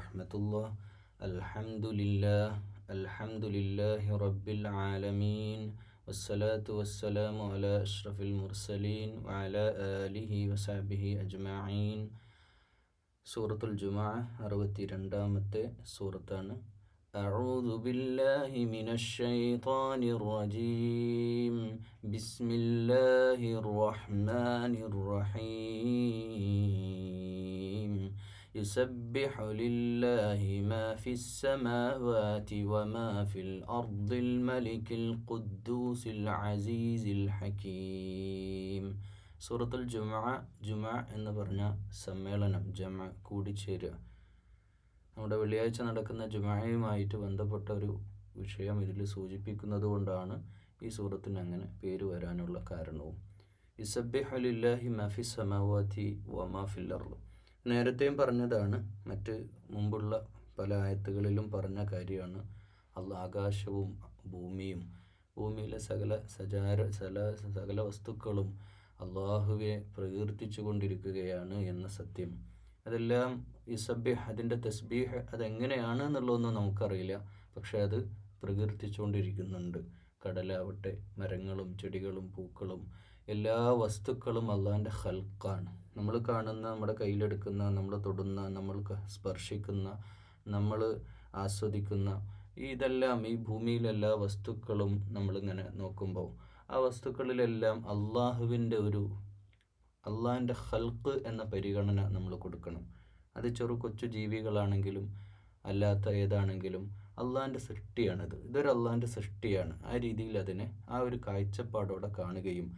വറഹ്മത്തുള്ളാഹി. അൽഹംദുലില്ലാഹി റബ്ബിൽ ആലമീൻ വസ്സലാത്തു വസ്സലാമു അലാ അഷ്റഫിൽ മുർസലീൻ വഅലാ ആലിഹി വസഹ്ബിഹി അജ്മഈൻ. സൂറത്തുൽ ജുമുഅ 62-ാമത്തെ സൂറത്താണ്. അഊദു ബില്ലാഹി മിനശ് ശൈത്വാനിർ റജീം. ബിസ്മില്ലാഹിർ റഹ്മാനിർ റഹീം. യുസബ്ബിഹു ലില്ലാഹി മാ ഫിസ്സമാവാതി വമാ ഫിൽ അർദിൽ മലിക്കിൽ ഖുദ്ദൂസിൽ അസീസിൽ ഹകീം. സൂറത്തുൽ ജുമുഅ എന്ന് പറഞ്ഞ സമ്മേളനം, ജമഅ, കൂടിച്ചേരുക. നമ്മുടെ വെള്ളിയാഴ്ച നടക്കുന്ന ജുമുഅയുമായിട്ട് ബന്ധപ്പെട്ട ഒരു വിഷയം ഇതിൽ സൂചിപ്പിക്കുന്നത് കൊണ്ടാണ് ഈ സൂറത്തിന് അങ്ങനെ പേര് വരാനുള്ള കാരണവും. യുസബ്ബിഹു ലില്ലാഹി മാ ഫിസ്സമാവാതി വമാ ഫിൽ അർദ്. നേരത്തെയും പറഞ്ഞതാണ്, മറ്റ് മുമ്പുള്ള പല ആയത്തുകളിലും പറഞ്ഞ കാര്യമാണ്. ആകാശവും ഭൂമിയും ഭൂമിയിലെ സകല വസ്തുക്കളും അള്ളാഹുവെ പ്രകീർത്തിച്ചു കൊണ്ടിരിക്കുകയാണ് എന്ന സത്യം. അതെല്ലാം യുസബ്ബിഹ്, അതിൻ്റെ തസ്ബീഹ് അതെങ്ങനെയാണ് എന്നുള്ളതൊന്നും നമുക്കറിയില്ല. പക്ഷെ അത് പ്രകീർത്തിച്ചുകൊണ്ടിരിക്കുന്നുണ്ട്. കടലാവട്ടെ, മരങ്ങളും ചെടികളും പൂക്കളും എല്ലാ വസ്തുക്കളും അള്ളാഹിൻ്റെ ഖൽഖാണ്. നമ്മൾ കാണുന്ന, നമ്മുടെ കയ്യിലെടുക്കുന്ന, നമ്മൾ തൊടുന്ന, നമ്മൾ സ്പർശിക്കുന്ന, നമ്മൾ ആസ്വദിക്കുന്ന ഇതെല്ലാം, ഈ ഭൂമിയിലെല്ലാ വസ്തുക്കളും നമ്മളിങ്ങനെ നോക്കുമ്പോൾ ആ വസ്തുക്കളിലെല്ലാം അള്ളാഹിൻ്റെ ഖൽഖ് എന്ന പരിഗണന നമ്മൾ കൊടുക്കണം. അത് കൊച്ചു ജീവികളാണെങ്കിലും അല്ലാത്ത ഏതാണെങ്കിലും അള്ളാഹിൻ്റെ സൃഷ്ടിയാണിത്. ഇതൊരു അള്ളാഹിൻ്റെ സൃഷ്ടിയാണ്. ആ രീതിയിൽ അതിനെ ആ ഒരു കാഴ്ചപ്പാടോടെ കാണുകയും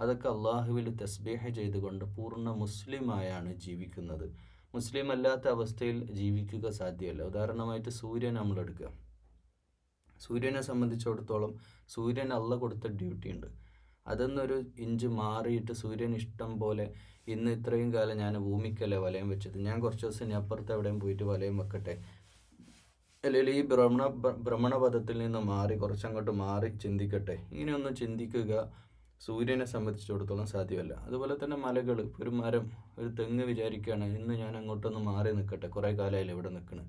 അതൊക്കെ അള്ളാഹുവിൽ തസ്ബീഹ് ചെയ്തുകൊണ്ട് പൂർണ്ണ മുസ്ലിമായാണ് ജീവിക്കുന്നത്. മുസ്ലിം അല്ലാത്ത അവസ്ഥയിൽ ജീവിക്കുക സാധ്യമല്ല. ഉദാഹരണമായിട്ട് സൂര്യൻ നമ്മളെടുക്കുക. സൂര്യനെ സംബന്ധിച്ചിടത്തോളം സൂര്യൻ അള്ളാഹ് കൊടുത്ത ഡ്യൂട്ടി ഉണ്ട്. അതൊന്നൊരു ഇഞ്ച് മാറിയിട്ട് സൂര്യൻ ഇഷ്ടം പോലെ, ഇന്ന് ഇത്രയും കാലം ഞാൻ ഭൂമിക്കല്ലേ വലയം വെച്ചത്, ഞാൻ കുറച്ച് ദിവസം ഇനി അപ്പുറത്ത് എവിടെയും പോയിട്ട് വലയം വെക്കട്ടെ, അല്ലെങ്കിൽ ഈ ഭ്രമണപഥത്തിൽ നിന്ന് മാറി കുറച്ചങ്ങോട്ട് മാറി ചിന്തിക്കട്ടെ, ഇങ്ങനെയൊന്നും ചിന്തിക്കുക സൂര്യനെ സംബന്ധിച്ചിടത്തോളം സാധ്യമല്ല. അതുപോലെ തന്നെ മലകൾ, ഒരു മരം, ഒരു തെങ്ങ് വിചാരിക്കുകയാണ് ഇന്ന് ഞാൻ അങ്ങോട്ടൊന്ന് മാറി നിൽക്കട്ടെ, കുറേ കാലമായില്ല ഇവിടെ നിൽക്കണം.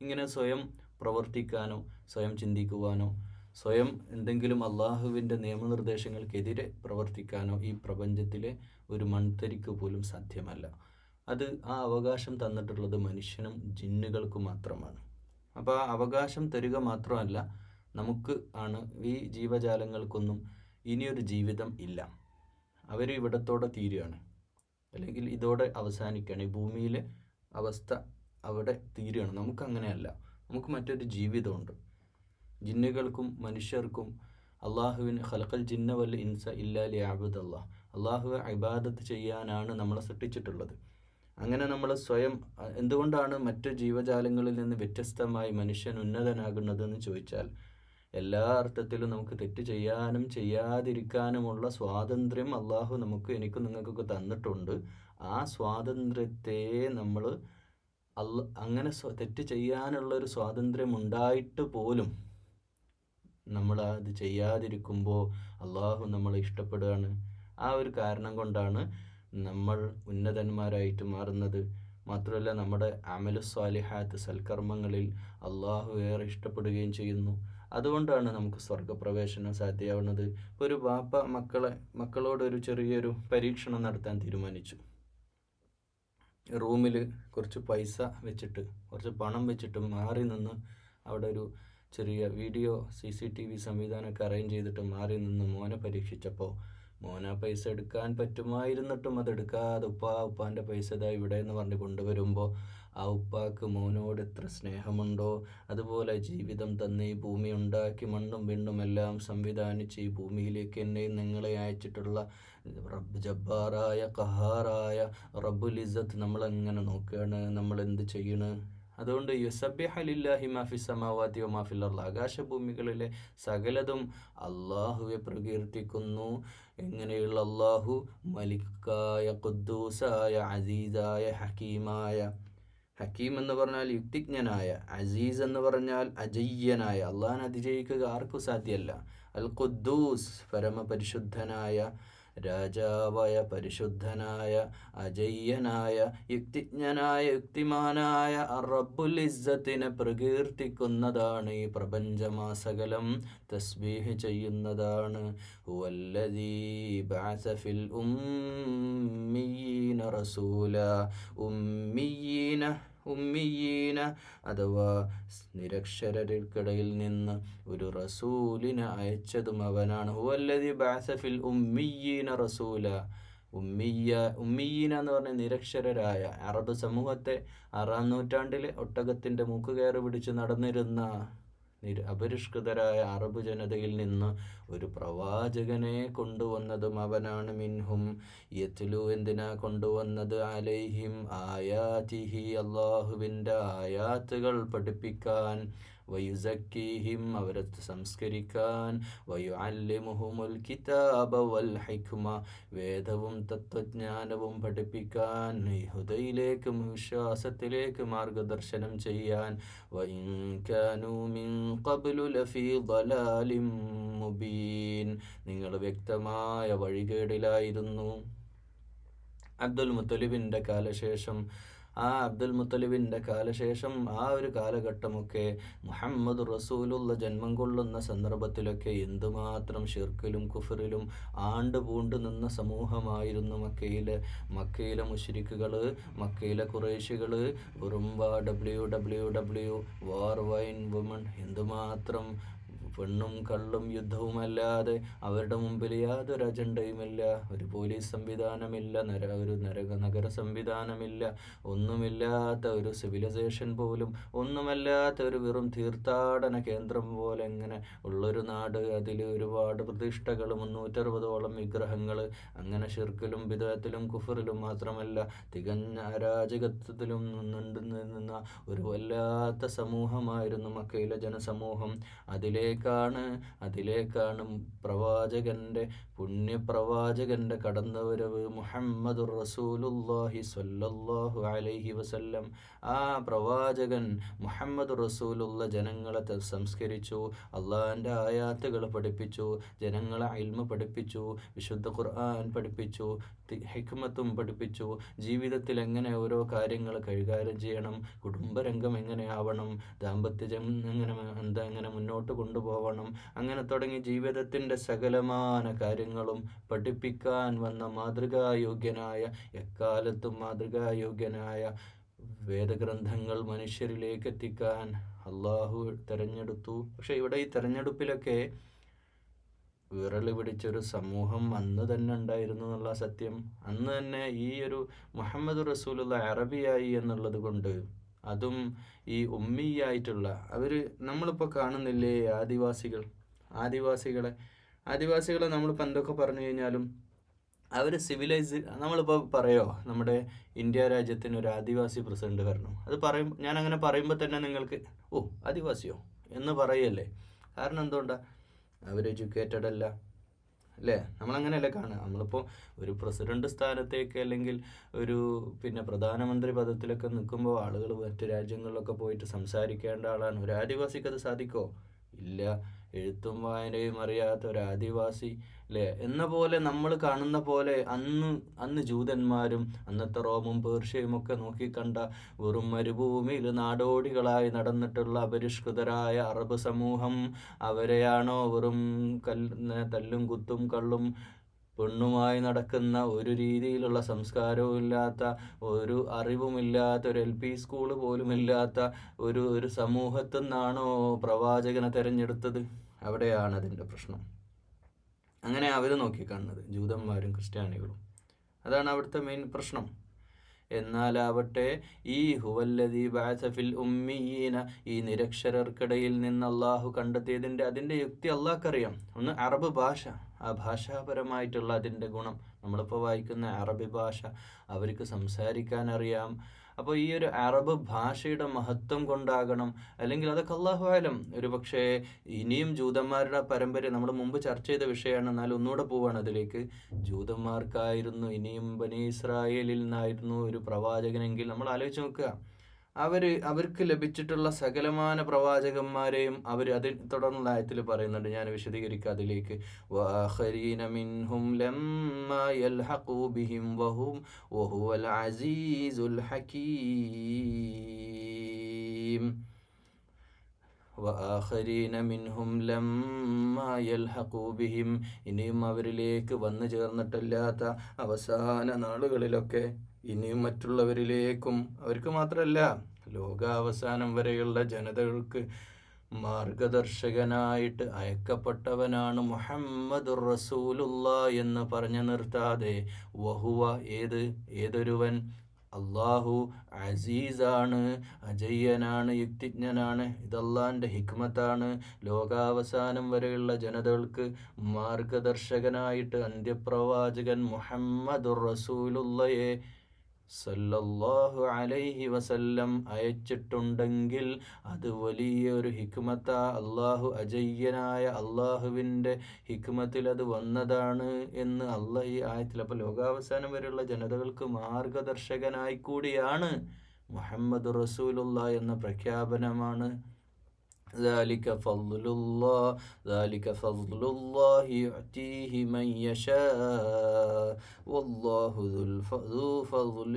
ഇങ്ങനെ സ്വയം പ്രവർത്തിക്കാനോ സ്വയം ചിന്തിക്കുവാനോ സ്വയം എന്തെങ്കിലും അള്ളാഹുവിൻ്റെ നിയമനിർദ്ദേശങ്ങൾക്കെതിരെ പ്രവർത്തിക്കാനോ ഈ പ്രപഞ്ചത്തിലെ ഒരു മൺതരിക്ക് പോലും സാധ്യമല്ല. അത് ആ അവകാശം തന്നിട്ടുള്ളത് മനുഷ്യനും ജിന്നുകൾക്കും മാത്രമാണ്. അപ്പോൾ ആ അവകാശം തരിക മാത്രമല്ല, നമുക്ക് ആണ്. ഈ ജീവജാലങ്ങൾക്കൊന്നും ഇനിയൊരു ജീവിതം ഇല്ല. അവർ ഇവിടത്തോടെ തീരുകയാണ്, അല്ലെങ്കിൽ ഇതോടെ അവസാനിക്കുകയാണ്. ഈ ഭൂമിയിലെ അവസ്ഥ അവിടെ തീരുകയാണ്. നമുക്കങ്ങനെയല്ല, നമുക്ക് മറ്റൊരു ജീവിതമുണ്ട്. ജിന്നുകൾക്കും മനുഷ്യർക്കും അള്ളാഹുവിന് ഖലഖൽ ജിന്ന വൽ ഇൻസ ഇല്ലാ ലിയഅ്ബുദല്ലാഹ്, അള്ളാഹുവെ ഇബാദത്ത് ചെയ്യാനാണ് നമ്മളെ സൃഷ്ടിച്ചിട്ടുള്ളത്. അങ്ങനെ നമ്മൾ സ്വയം, എന്തുകൊണ്ടാണ് മറ്റു ജീവജാലങ്ങളിൽ നിന്ന് വ്യത്യസ്തമായി മനുഷ്യൻ ഉന്നതനാകുന്നതെന്ന് ചോദിച്ചാൽ, എല്ലാ അർത്ഥത്തിലും നമുക്ക് തെറ്റ് ചെയ്യാനും ചെയ്യാതിരിക്കാനുമുള്ള സ്വാതന്ത്ര്യം അള്ളാഹു എനിക്കും നിങ്ങൾക്കൊക്കെ തന്നിട്ടുണ്ട്. ആ സ്വാതന്ത്ര്യത്തെ നമ്മൾ അങ്ങനെ തെറ്റ് ചെയ്യാനുള്ളൊരു സ്വാതന്ത്ര്യം ഉണ്ടായിട്ട് പോലും നമ്മൾ അത് ചെയ്യാതിരിക്കുമ്പോൾ അള്ളാഹു നമ്മളെ ഇഷ്ടപ്പെടുകയാണ്. ആ ഒരു കാരണം കൊണ്ടാണ് നമ്മൾ ഉന്നതന്മാരായിട്ട് മാറുന്നത്. മാത്രമല്ല, നമ്മുടെ അമലു സ്വാലിഹാത്ത്, സൽക്കർമ്മങ്ങളിൽ അള്ളാഹു ഏറെ ഇഷ്ടപ്പെടുകയും ചെയ്യുന്നു. അതുകൊണ്ടാണ് നമുക്ക് സ്വർഗപ്രവേശനം സാധ്യമാവുന്നത്. ഇപ്പോൾ ഒരു ബാപ്പ മക്കളോട് ഒരു ചെറിയൊരു പരീക്ഷണം നടത്താൻ തീരുമാനിച്ചു. റൂമിൽ കുറച്ച് പൈസ വെച്ചിട്ട്, കുറച്ച് പണം വെച്ചിട്ട് മാറി നിന്ന്, അവിടെ ഒരു ചെറിയ വീഡിയോ CCTV സംവിധാനമൊക്കെ അറേഞ്ച് ചെയ്തിട്ട് മാറി നിന്ന് മോനെ പരീക്ഷിച്ചപ്പോൾ മോനെ പൈസ എടുക്കാൻ പറ്റുമായിരുന്നിട്ടും അതെടുക്കാതെ ഉപ്പാൻ്റെ പൈസ ഇതാ ഇവിടെ എന്ന് പറഞ്ഞ് കൊണ്ടുവരുമ്പോൾ ആ ഉപ്പാക്ക് മോനോട് എത്ര സ്നേഹമുണ്ടോ, അതുപോലെ ജീവിതം തന്ന് ഈ ഭൂമി ഉണ്ടാക്കി മണ്ണും വിണ്ണും എല്ലാം സംവിധാനിച്ച് ഈ ഭൂമിയിലേക്ക് എന്നെയും നിങ്ങളെ അയച്ചിട്ടുള്ള റബ്ബ് ജബ്ബാറായ ഖഹാറായ റബ്ബുൽ ഇസ്സത്ത് നമ്മളെങ്ങനെ നോക്കുകയാണ്, നമ്മൾ എന്ത് ചെയ്യണ്? അതുകൊണ്ട് യുസബ്ബിഹു ലില്ലാഹി മാ ഫിസ്സമാവാതി വമാ ഫിൽ അർദ്, ആകാശഭൂമികളിലെ സകലതും അള്ളാഹുവെ പ്രകീർത്തിക്കുന്നു. എങ്ങനെയുള്ള അള്ളാഹു? മലിക്കായ, ഖുദ്ദൂസായ, അസീസായ, ഹക്കീമായ. ഹക്കീം എന്ന് പറഞ്ഞാൽ യുക്തിജ്ഞനായ, അസീസ് എന്ന് പറഞ്ഞാൽ അജയ്യനായ. അള്ളാഹിനെ അതിജയിക്കുക ആർക്കും സാധ്യമല്ല. അൽ ഖുദ്ദൂസ്, പരമപരിശുദ്ധനായ, രാജാവായ പരിശുദ്ധനായ അജയ്യനായ യുക്തിജ്ഞനായ യുക്തിമാനായ റബ്ബുൽ ഇസ്സത്തിനെ പ്രകീർത്തിക്കുന്നതാണ് ഈ പ്രപഞ്ചമാസകലം തസ്ബീഹ് ചെയ്യുന്നതാണ്. ഹുവല്ലദീ ബഅസ ഫിൽ ഉമ്മീന റസൂല. ഉമ്മിയീന അഥവാ നിരക്ഷരർക്കിടയിൽ നിന്ന് ഒരു റസൂലിനെ അയച്ചതും അവനാണ്. ഹുവല്ലദീ ബഅസ ഫിൽ ഉമ്മിയീന റസൂല. ഉമ്മിയീന എന്ന് പറഞ്ഞ നിരക്ഷരരായ അറബ് സമൂഹത്തെ 6-ാം നൂറ്റാണ്ടിൽ ഒട്ടകത്തിൻ്റെ മൂക്കുകയറ് പിടിച്ച് നടന്നിരുന്ന അപരിഷ്കൃതരായ അറബ് ജനതയിൽ നിന്ന് ഒരു പ്രവാചകനെ കൊണ്ടുവന്നതും അവനാണ്. മിൻഹും യത്ലു എന്തിനാ കൊണ്ടുവന്നത്? അലൈഹിം ആയാതിഹി അള്ളാഹുവിൻ്റെ ആയാത്തുകൾ പഠിപ്പിക്കാൻ, വയുസക്കീഹിം അവരെ സംസ്കരിക്കാൻ, വയുഅല്ലിമുഹുമുൽ കിതാബ വൽ ഹിക്മ വേദവും തത്വജ്ഞാനവും പഠിപ്പിക്കാൻ, ഹുദയിലേക്ക് വിശ്വാസത്തിലേക്ക് മാർഗദർശനം ചെയ്യാൻ. വഇൻ കാനൂ മിൻ ഖബ്ലു ലഫീ ളലാലിൻ മുബീൻ നിങ്ങൾ വ്യക്തമായ വഴികേടിലായിരുന്നു. അബ്ദുൽ മുത്തലിബിൻ്റെ കാലശേഷം ആ ഒരു കാലഘട്ടമൊക്കെ മുഹമ്മദ് റസൂലുള്ള ജന്മം കൊള്ളുന്ന സന്ദർഭത്തിലൊക്കെ എന്തുമാത്രം ഷിർക്കിലും കുഫറിലും ആണ്ടുപൂണ്ടു നിന്ന സമൂഹമായിരുന്നു മക്കയിലെ മുശ്രിക്കുകൾ, മക്കയിലെ ഖുറൈശികൾ. ഉറുമ്പ WWW വാർ വൈൻ വുമൺ എന്തുമാത്രം പെണ്ണും കള്ളും യുദ്ധവുമല്ലാതെ അവരുടെ മുമ്പിൽ യാതൊരു അജണ്ടയുമില്ല. ഒരു പോലീസ് സംവിധാനമില്ല, ഒരു നഗര സംവിധാനമില്ല, ഒന്നുമില്ലാത്ത ഒരു സിവിലൈസേഷൻ പോലും ഒന്നുമല്ലാത്ത ഒരു വെറും തീർത്ഥാടന കേന്ദ്രം പോലെ ഇങ്ങനെ ഉള്ളൊരു നാട്. അതിൽ ഒരുപാട് പ്രതിഷ്ഠകൾ, 360ഓളം വിഗ്രഹങ്ങൾ. അങ്ങനെ ഷിർക്കിലും ബിദ്അത്തിലും കുഫറിലും മാത്രമല്ല തികഞ്ഞ അരാജകത്വത്തിലും നിന്ന ഒരു വല്ലാത്ത സമൂഹമായിരുന്നു മക്കയിലെ ജനസമൂഹം. അതിലേക്കാണ് പുണ്യപ്രവാചകന്റെ കടന്നുവരവ്. മുഹമ്മദുർ റസൂലുള്ളാഹി സ്വല്ലല്ലാഹു അലൈഹി വസല്ലം. ആ പ്രവാചകൻ മുഹമ്മദ് റസൂലുള്ള ജനങ്ങളെ സംസ്കരിച്ചു, അള്ളാഹിൻ്റെ ആയാത്തുകൾ പഠിപ്പിച്ചു, ജനങ്ങളെ ഇൽമ പഠിപ്പിച്ചു, വിശുദ്ധ ഖുർആൻ പഠിപ്പിച്ചു, ഹിക്മത്തും പഠിപ്പിച്ചു, ജീവിതത്തിൽ എങ്ങനെ ഓരോ കാര്യങ്ങൾ കൈകാര്യം ചെയ്യണം, കുടുംബരംഗം എങ്ങനെയാവണം, ദാമ്പത്യജം എങ്ങനെ മുന്നോട്ട് കൊണ്ടുപോകണം, അങ്ങനെ തുടങ്ങി ജീവിതത്തിൻ്റെ സകലമാന കാര്യങ്ങളും പഠിപ്പിക്കാൻ വന്ന എക്കാലത്തും മാതൃകായോഗ്യനായ വേദഗ്രന്ഥങ്ങൾ മനുഷ്യരിലേക്ക് എത്തിക്കാൻ അള്ളാഹു തെരഞ്ഞെടുത്തു. പക്ഷെ ഇവിടെ ഈ തെരഞ്ഞെടുപ്പിലൊക്കെ വിരൽ പിടിച്ചൊരു സമൂഹം അന്ന് തന്നെ ഉണ്ടായിരുന്നു എന്നുള്ള സത്യം. അന്ന് തന്നെ ഈ ഒരു മുഹമ്മദ് റസൂലുള്ള അറബിയായി എന്നുള്ളത് കൊണ്ട്, അതും ഈ ഉമ്മിയായിട്ടുള്ള നമ്മളിപ്പോൾ കാണുന്നില്ലേ ആദിവാസികളെ നമ്മളിപ്പോൾ എന്തൊക്കെ പറഞ്ഞു കഴിഞ്ഞാലും അവർ നമ്മളിപ്പോൾ പറയോ നമ്മുടെ ഇന്ത്യ രാജ്യത്തിന് ഒരു ആദിവാസി പ്രസിഡന്റ് വരണം, അത് ഞാനങ്ങനെ പറയുമ്പോൾ തന്നെ നിങ്ങൾക്ക് ആദിവാസിയോ എന്ന് പറയല്ലേ. കാരണം എന്തുകൊണ്ടാണ്? അവർ എഡ്യൂക്കേറ്റഡ് അല്ല, അല്ലേ? നമ്മളങ്ങനെയല്ലേ കാണുക. നമ്മളിപ്പോൾ ഒരു പ്രസിഡന്റ് സ്ഥാനത്തേക്ക് അല്ലെങ്കിൽ ഒരു പ്രധാനമന്ത്രി പദത്തിലൊക്കെ നിൽക്കുമ്പോൾ ആളുകൾ മറ്റു രാജ്യങ്ങളിലൊക്കെ പോയിട്ട് സംസാരിക്കേണ്ട ആളാണ്. ഒരു ആദിവാസിക്ക് അത് സാധിക്കുമോ? ഇല്ല. എഴുത്തും വായനയും അറിയാത്ത ഒരു ആദിവാസി, അല്ലേ? എന്ന പോലെ നമ്മൾ കാണുന്ന പോലെ അന്ന് ജൂതന്മാരും അന്നത്തെ റോമും പേർഷ്യയും ഒക്കെ നോക്കിക്കണ്ട വെറും മരുഭൂമിയിൽ നാടോടികളായി നടന്നിട്ടുള്ള അപരിഷ്കൃതരായ അറബ് സമൂഹം, അവരെയാണോ വെറും തല്ലും കുത്തും കള്ളും പെണ്ണുമായി നടക്കുന്ന, ഒരു രീതിയിലുള്ള സംസ്കാരവും ഇല്ലാത്ത, ഒരു അറിവുമില്ലാത്ത, ഒരു LP സ്കൂള് പോലും ഇല്ലാത്ത ഒരു സമൂഹത്തിൽ നിന്നാണോ പ്രവാചകനെ തിരഞ്ഞെടുത്തത്? അവിടെയാണ് അതിൻ്റെ പ്രശ്നം. അങ്ങനെ അവർ നോക്കിക്കാണുന്നത് ജൂതന്മാരും ക്രിസ്ത്യാനികളും. അതാണ് അവിടുത്തെ മെയിൻ പ്രശ്നം. എന്നാലാവട്ടെ ഈ ഹുവല്ലദീ ബഅസ ഫിൽ ഉമ്മീന, ഈ നിരക്ഷരർക്കിടയിൽ നിന്ന് അള്ളാഹു കണ്ടെത്തിയതിൻ്റെ അതിൻ്റെ യുക്തി അള്ളാഹ്ക്കറിയാം. ഒന്ന് അറബ് ഭാഷ, ആ ഭാഷാപരമായിട്ടുള്ള അതിൻ്റെ ഗുണം. നമ്മളിപ്പോൾ വായിക്കുന്ന അറബി ഭാഷ അവർക്ക് സംസാരിക്കാൻ അറിയാം. അപ്പോൾ ഈ ഒരു അറബ് ഭാഷയുടെ മഹത്വം കൊണ്ടാകണം, അല്ലെങ്കിൽ അതൊക്കെ അല്ലാഹു ആലം. ഒരു പക്ഷേ ഇനിയും ജൂതന്മാരുടെ പരമ്പര നമ്മൾ മുമ്പ് ചർച്ച ചെയ്ത വിഷയമാണ്, എന്നാലും ഒന്നുകൂടെ പോവാണ് അതിലേക്ക്. ജൂതന്മാർക്കായിരുന്നു, ഇനിയും ബനി ഇസ്രായേലിൽ നിന്നായിരുന്നു ഒരു പ്രവാചകനെങ്കിൽ നമ്മൾ ആലോചിച്ച് നോക്കുക. അവർക്ക് ലഭിച്ചിട്ടുള്ള സകലമാന പ്രവാചകന്മാരെയും അതിൽ തുടർന്നുള്ള ആയത്തിൽ പറയുന്നുണ്ട്, ഞാൻ വിശദീകരിക്കുക അതിലേക്ക്. വആഖരീന മിൻഹും ലമ്മാ യൽഹഖൂ ബിഹിം വഹുവൽ അസീസുൽ ഹകീം. വആഖരീന മിൻഹും ലമ്മാ യൽഹഖൂ ബിഹിം, ഇനിയും അവരിലേക്ക് വന്നു ചേർന്നിട്ടില്ലാത്ത അവസാന നാളുകളിലൊക്കെ ഇനിയും മറ്റുള്ളവരിലേക്കും, അവർക്ക് മാത്രമല്ല ലോകാവസാനം വരെയുള്ള ജനതകൾക്ക് മാർഗദർശകനായിട്ട് അയക്കപ്പെട്ടവനാണ് മുഹമ്മദുർ റസൂലുള്ളാഹ് എന്ന് പറഞ്ഞു നിർത്താതെ വഹുവ ഏതൊരുവൻ അള്ളാഹു അസീസാണ്, അജയ്യനാണ്, യുക്തിജ്ഞനാണ്. ഇതല്ലാൻ്റെ ഹിക്മത്താണ്. ലോകാവസാനം വരെയുള്ള ജനതകൾക്ക് മാർഗദർശകനായിട്ട് അന്ത്യപ്രവാചകൻ മുഹമ്മദുർ റസൂലുള്ളയെ സല്ലല്ലാഹു അലൈഹി വസല്ലം അയച്ചിട്ടുണ്ടെങ്കിൽ അത് വലിയൊരു ഹിക്മത്താ. അജയ്യനായ അള്ളാഹുവിൻ്റെ ഹിക്മത്തിൽ അത് വന്നതാണ് എന്ന് അള്ളാഹ് ഈ ആയത്തിൽ. അപ്പോൾ ലോകാവസാനം വരെയുള്ള ജനതകൾക്ക് മാർഗദർശകനായി കൂടിയാണ് മുഹമ്മദ് റസൂലുള്ളാഹ് എന്ന പ്രഖ്യാപനമാണ്. ذلك فضل الله يؤتيه من يشاء والله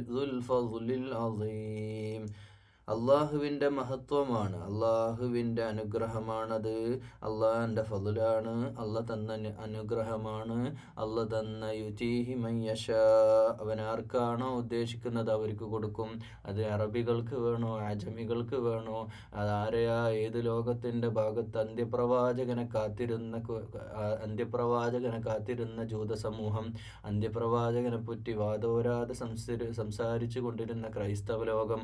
ذو الفضل العظيم. അള്ളാഹുവിൻ്റെ മഹത്വമാണ്, അള്ളാഹുവിൻ്റെ അനുഗ്രഹമാണത്, അള്ളാഹിൻ്റെ ഫضലാണ്, അള്ളാഹ് തന്ന അനുഗ്രഹമാണ്. അള്ളാഹ് തന്ന യുതീഹി മൻ യശാ, അവൻ ആർക്കാണോ ഉദ്ദേശിക്കുന്നത് അവർക്ക് കൊടുക്കും. അത് അറബികൾക്ക് വേണോ അജമികൾക്ക് വേണോ, അതാരെയാ ഏത് ലോകത്തിൻ്റെ ഭാഗത്ത് അന്ത്യപ്രവാചകനെ കാത്തിരുന്ന ജൂത സമൂഹം, അന്ത്യപ്രവാചകനെ പറ്റി വാദോരാതെ സംസാരിച്ചു കൊണ്ടിരുന്ന ക്രൈസ്തവ ലോകം,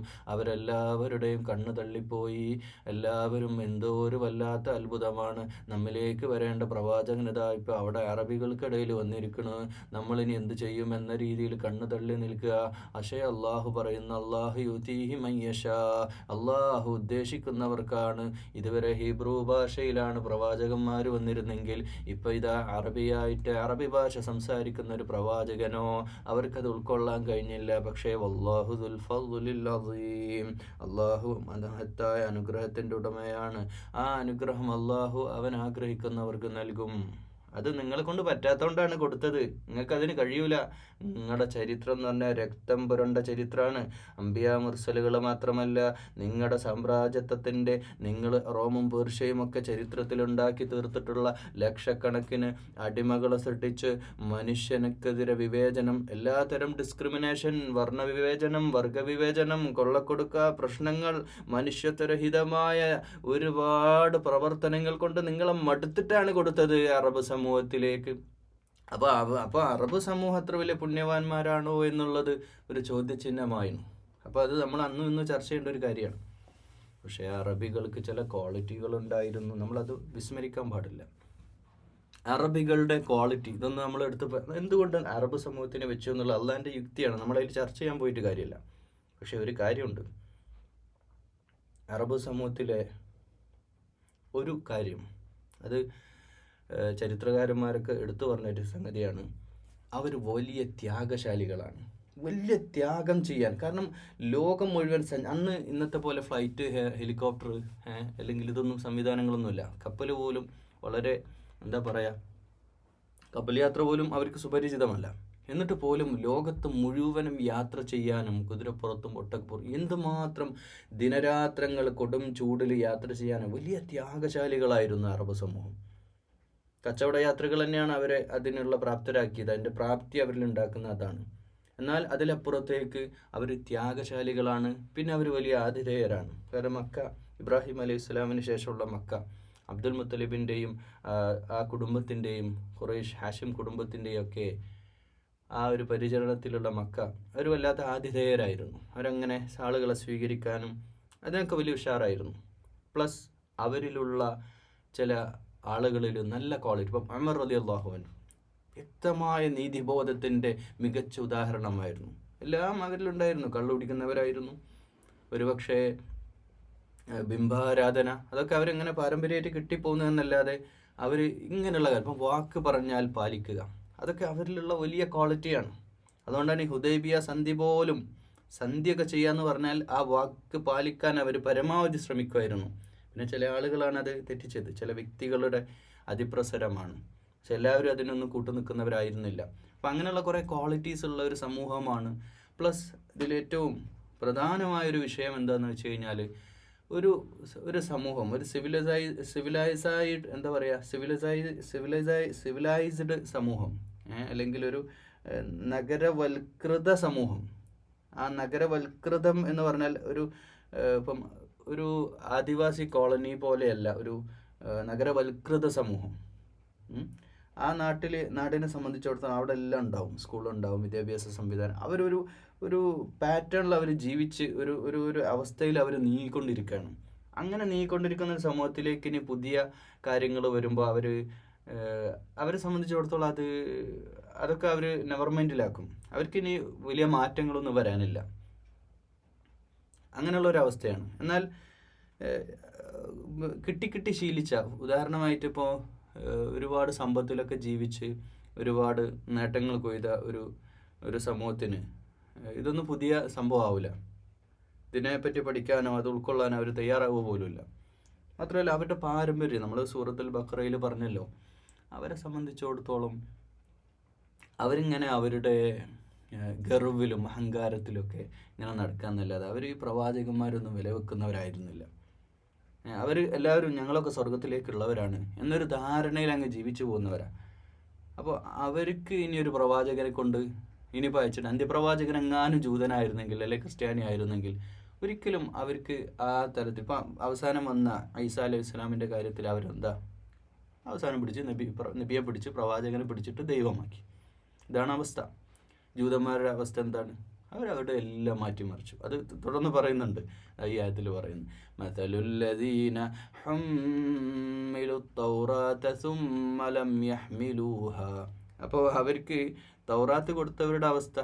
അവരുടെയും കണ്ണ് തള്ളിപ്പോയി. എല്ലാവരും എന്തോ ഒരു വല്ലാത്ത അത്ഭുതമാണ്, നമ്മിലേക്ക് വരേണ്ട പ്രവാചകൻ ഇതാ ഇപ്പോൾ അവിടെ അറബികൾക്കിടയിൽ വന്നിരിക്കണു, നമ്മളിനി എന്ത് ചെയ്യും എന്ന രീതിയിൽ കണ്ണ് തള്ളി നിൽക്കുക. പക്ഷേ അള്ളാഹു പറയുന്ന അള്ളാഹു യുതീഹി മൻ യശാ, അള്ളാഹു ഉദ്ദേശിക്കുന്നവർക്കാണ്. ഇതുവരെ ഹീബ്രു ഭാഷയിലാണ് പ്രവാചകന്മാർ വന്നിരുന്നെങ്കിൽ ഇപ്പോൾ ഇതാ അറബി ഭാഷ സംസാരിക്കുന്ന ഒരു പ്രവാചകനോ അവർക്കത് ഉൾക്കൊള്ളാൻ കഴിഞ്ഞില്ല. പക്ഷേ വല്ലാഹു ദുൽ ഫദ്ലിൽ അസീം, അള്ളാഹു മഹത്തായ അനുഗ്രഹത്തിൻ്റെ ഉടമയാണ്. ആ അനുഗ്രഹം അള്ളാഹു അവൻ ആഗ്രഹിക്കുന്നവർക്ക് നൽകും. അത് നിങ്ങളെ കൊണ്ട് പറ്റാത്തതുകൊണ്ടാണ് കൊടുത്തത്, നിങ്ങൾക്കതിന് കഴിയൂല. നിങ്ങളുടെ ചരിത്രം എന്ന് പറഞ്ഞാൽ രക്തം പുരണ്ട ചരിത്രമാണ്. അംബിയാ മുർസലുകൾ മാത്രമല്ല, നിങ്ങളുടെ സാമ്രാജ്യത്വത്തിൻ്റെ നിങ്ങൾ റോമും പേർഷ്യയും ഒക്കെ ചരിത്രത്തിലുണ്ടാക്കി തീർത്തിട്ടുള്ള ലക്ഷക്കണക്കിന് അടിമകളെ സൃഷ്ടിച്ച് മനുഷ്യനക്കെതിരെ വിവേചനം, എല്ലാത്തരം ഡിസ്ക്രിമിനേഷൻ, വർണ്ണവിവേചനം, വർഗവിവേചനം, കൊള്ളക്കൊടുക്ക പ്രശ്നങ്ങൾ, മനുഷ്യത്വരഹിതമായ ഒരുപാട് പ്രവർത്തനങ്ങൾ കൊണ്ട് നിങ്ങളെ മടുത്തിട്ടാണ് കൊടുത്തത് അറബ് സമൂഹത്തിലേക്ക്. അപ്പോൾ അറബ് സമൂഹം അത്ര വലിയ പുണ്യവാന്മാരാണോ എന്നുള്ളത് ഒരു ചോദ്യചിഹ്നമായിരുന്നു. അപ്പോൾ അത് നമ്മൾ അന്നും ഇന്നും ചർച്ച ചെയ്യേണ്ട ഒരു കാര്യമാണ്. പക്ഷേ അറബികൾക്ക് ചില ക്വാളിറ്റികളുണ്ടായിരുന്നു, നമ്മളത് വിസ്മരിക്കാൻ പാടില്ല. അറബികളുടെ ക്വാളിറ്റി ഇതൊന്നും നമ്മൾ എന്തുകൊണ്ട് അറബ് സമൂഹത്തിനെ വെച്ചു എന്നുള്ള അള്ളാഹിൻ്റെ യുക്തിയാണ്, നമ്മളതിൽ ചർച്ച ചെയ്യാൻ പോയിട്ട് കാര്യമില്ല. പക്ഷേ ഒരു കാര്യമുണ്ട്, അറബ് സമൂഹത്തിലെ ഒരു കാര്യം, അത് ചരിത്രകാരന്മാരൊക്കെ എടുത്തു പറഞ്ഞൊരു സംഗതിയാണ്, അവർ വലിയ ത്യാഗശാലികളാണ്. വലിയ ത്യാഗം ചെയ്യാൻ, കാരണം ലോകം മുഴുവൻ അന്ന് ഇന്നത്തെ പോലെ ഫ്ലൈറ്റ്, ഹെലികോപ്റ്റർ അല്ലെങ്കിൽ ഇതൊന്നും സംവിധാനങ്ങളൊന്നുമില്ല. കപ്പൽ പോലും വളരെ കപ്പൽ യാത്ര പോലും അവർക്ക് സുപരിചിതമല്ല. എന്നിട്ട് പോലും ലോകത്ത് മുഴുവനും യാത്ര ചെയ്യാനും കുതിരപ്പുറത്തും ഒട്ടകപ്പുറത്തും എന്തുമാത്രം ദിനരാത്രങ്ങൾ കൊടും ചൂടിൽ യാത്ര ചെയ്യാനും വലിയ ത്യാഗശാലികളായിരുന്നു അറബ് സമൂഹം. കച്ചവട യാത്രകൾ തന്നെയാണ് അവരെ അതിനുള്ള പ്രാപ്തരാക്കിയത്, അതിൻ്റെ പ്രാപ്തി അവരിൽ ഉണ്ടാക്കുന്ന അതാണ്. എന്നാൽ അതിലപ്പുറത്തേക്ക് അവർ ത്യാഗശാലികളാണ്. പിന്നെ അവർ വലിയ ആതിഥേയരാണ്. കാരണം മക്ക, ഇബ്രാഹിം അലൈഹി സ്വലാമിന് ശേഷമുള്ള മക്ക, അബ്ദുൽ മുത്തലിബിൻ്റെയും ആ കുടുംബത്തിൻ്റെയും ഖുറൈഷ് ഹാഷിം കുടുംബത്തിൻ്റെയും ഒക്കെ ആ ഒരു പരിചരണത്തിലുള്ള മക്ക, അവർ വല്ലാത്ത ആതിഥേയരായിരുന്നു. അവരങ്ങനെ ആളുകളെ സ്വീകരിക്കാനും അതിനൊക്കെ വലിയ ഉഷാറായിരുന്നു. പ്ലസ് അവരിലുള്ള ചില ആളുകളിൽ നല്ല ക്വാളിറ്റി, ഇപ്പം ഉമർ റളിയല്ലാഹു അൻഹു വ്യക്തമായ നീതിബോധത്തിൻ്റെ മികച്ച ഉദാഹരണമായിരുന്നു. എല്ലാം അവരിലുണ്ടായിരുന്നു. കള്ളു കുടിക്കുന്നവരായിരുന്നു, ഒരുപക്ഷെ ബിംബാരാധന, അതൊക്കെ അവരെങ്ങനെ പാരമ്പര്യമായിട്ട് കിട്ടിപ്പോകുന്നതെന്നല്ലാതെ അവർ ഇങ്ങനെയുള്ള കാര്യം, ഇപ്പം വാക്ക് പറഞ്ഞാൽ പാലിക്കുക, അതൊക്കെ അവരിലുള്ള വലിയ ക്വാളിറ്റിയാണ്. അതുകൊണ്ടാണ് ഈ ഹുദൈബിയ സന്ധി പോലും സന്ധ്യയൊക്കെ ചെയ്യാന്ന് പറഞ്ഞാൽ ആ വാക്ക് പാലിക്കാൻ അവർ പരമാവധി ശ്രമിക്കുമായിരുന്നു. പിന്നെ ചില ആളുകളാണ് അത് തെറ്റിച്ചത്, ചില വ്യക്തികളുടെ അതിപ്രസരമാണ്. പക്ഷെ എല്ലാവരും അതിനൊന്നും കൂട്ടുനിൽക്കുന്നവരായിരുന്നില്ല. അപ്പം അങ്ങനെയുള്ള കുറേ ക്വാളിറ്റീസ് ഉള്ള ഒരു സമൂഹമാണ്. പ്ലസ് ഇതിലേറ്റവും പ്രധാനമായൊരു വിഷയം എന്താണെന്ന് വെച്ച് കഴിഞ്ഞാൽ ഒരു സമൂഹം, ഒരു സിവിലൈസ്ഡ് എന്താ പറയുക, സിവിലൈസ്ഡ് സമൂഹം, അല്ലെങ്കിൽ ഒരു നഗരവൽകൃത സമൂഹം. ആ നഗരവൽകൃതം എന്ന് പറഞ്ഞാൽ ഇപ്പം ഒരു ആദിവാസി കോളനി പോലെയല്ല ഒരു നഗരവൽകൃത സമൂഹം. ആ നാടിനെ സംബന്ധിച്ചിടത്തോളം അവിടെ എല്ലാം ഉണ്ടാവും, സ്കൂളുണ്ടാവും, വിദ്യാഭ്യാസ സംവിധാനം. ഒരു പാറ്റേണിൽ അവർ ജീവിച്ച് ഒരു അവസ്ഥയിൽ അവർ നീങ്ങിക്കൊണ്ടിരിക്കുകയാണ്. അങ്ങനെ നീങ്ങിക്കൊണ്ടിരിക്കുന്ന ഒരു സമൂഹത്തിലേക്ക് ഇനി പുതിയ കാര്യങ്ങൾ വരുമ്പോൾ അവരെ സംബന്ധിച്ചിടത്തോളം അതൊക്കെ അവർ നെവർ മൈൻഡിലാക്കും. അവർക്കിനി വലിയ മാറ്റങ്ങളൊന്നും വരാനില്ല. അങ്ങനെയുള്ളൊരവസ്ഥയാണ്. എന്നാൽ കിട്ടി ശീലിച്ച, ഉദാഹരണമായിട്ട് ഇപ്പോൾ ഒരുപാട് സമ്പത്തിലൊക്കെ ജീവിച്ച് ഒരുപാട് നേട്ടങ്ങൾ കൊയ്ത ഒരു സമൂഹത്തിന് ഇതൊന്നും പുതിയ സംഭവമാവില്ല. ഇതിനെപ്പറ്റി പഠിക്കാനോ അത് ഉൾക്കൊള്ളാനോ അവർ തയ്യാറാവുക പോലുമില്ല. മാത്രമല്ല അവരുടെ പാരമ്പര്യം, നമ്മൾ സൂറത്തുൽ ബഖറയിൽ പറഞ്ഞല്ലോ, അവരെ സംബന്ധിച്ചിടത്തോളം അവരിങ്ങനെ അവരുടെ ഗർവിലും അഹങ്കാരത്തിലൊക്കെ ഇങ്ങനെ നടക്കാന്നല്ലാതെ അവർ ഈ പ്രവാചകന്മാരൊന്നും വിലവെക്കുന്നവരായിരുന്നില്ല. അവർ എല്ലാവരും ഞങ്ങളൊക്കെ സ്വർഗത്തിലേക്കുള്ളവരാണ് എന്നൊരു ധാരണയിൽ അങ്ങ് ജീവിച്ചു പോകുന്നവരാണ്. അപ്പോൾ അവർക്ക് ഇനി ഒരു പ്രവാചകനെ കൊണ്ട് ഇനിയിപ്പോൾ അയച്ചിട്ട്, അന്ത്യപ്രവാചകൻ എങ്ങാനും ജൂതനായിരുന്നെങ്കിൽ അല്ലെങ്കിൽ ക്രിസ്ത്യാനി ആയിരുന്നെങ്കിൽ ഒരിക്കലും അവർക്ക് ആ തരത്തിൽ, ഇപ്പം അവസാനം വന്ന ഈസാ അലൈഹി ഇസ്ലാമിൻ്റെ കാര്യത്തിൽ അവരെന്താ അവസാനം പിടിച്ച് നബിയെ പിടിച്ച് പ്രവാചകനെ പിടിച്ചിട്ട് ദൈവമാക്കി. ഇതാണ് അവസ്ഥ. ജൂതന്മാരുടെ അവസ്ഥ എന്താണ്? അവരവരുടെ എല്ലാം മാറ്റിമറിച്ചു. അത് തുടർന്ന് പറയുന്നുണ്ട്, ഈ ആയത്തിൽ പറയുന്നു, മതലുല്ലദീന ഹമ്മിലു തൗറാത സുമ്മ ലം യഹ്മിലൂഹാ. അപ്പോൾ അവർക്ക് തൗറാത്ത് കൊടുത്തവരുടെ അവസ്ഥ,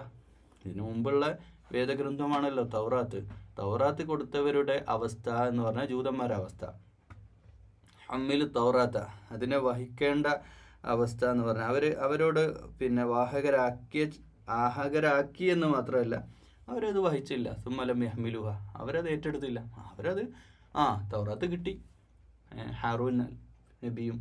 ഇതിനു മുമ്പുള്ള വേദഗ്രന്ഥമാണല്ലോ തൗറാത്ത് കൊടുത്തവരുടെ അവസ്ഥ എന്ന് പറഞ്ഞാൽ ജൂതന്മാരുടെ അവസ്ഥ. ഹമ്മിലു തൗറാത്ത, അതിനെ വഹിക്കേണ്ട അവസ്ഥ എന്ന് പറഞ്ഞാൽ അവരോട് പിന്നെ വാഹകരാക്കി എന്ന് മാത്രമല്ല, അവരത് വഹിച്ചില്ല. സുമ്മലം യഹ്മിലുഹ, അവരത് ഏറ്റെടുത്തില്ല. തൗറാത്ത് കിട്ടി. ഹാറൂൻ നബിയും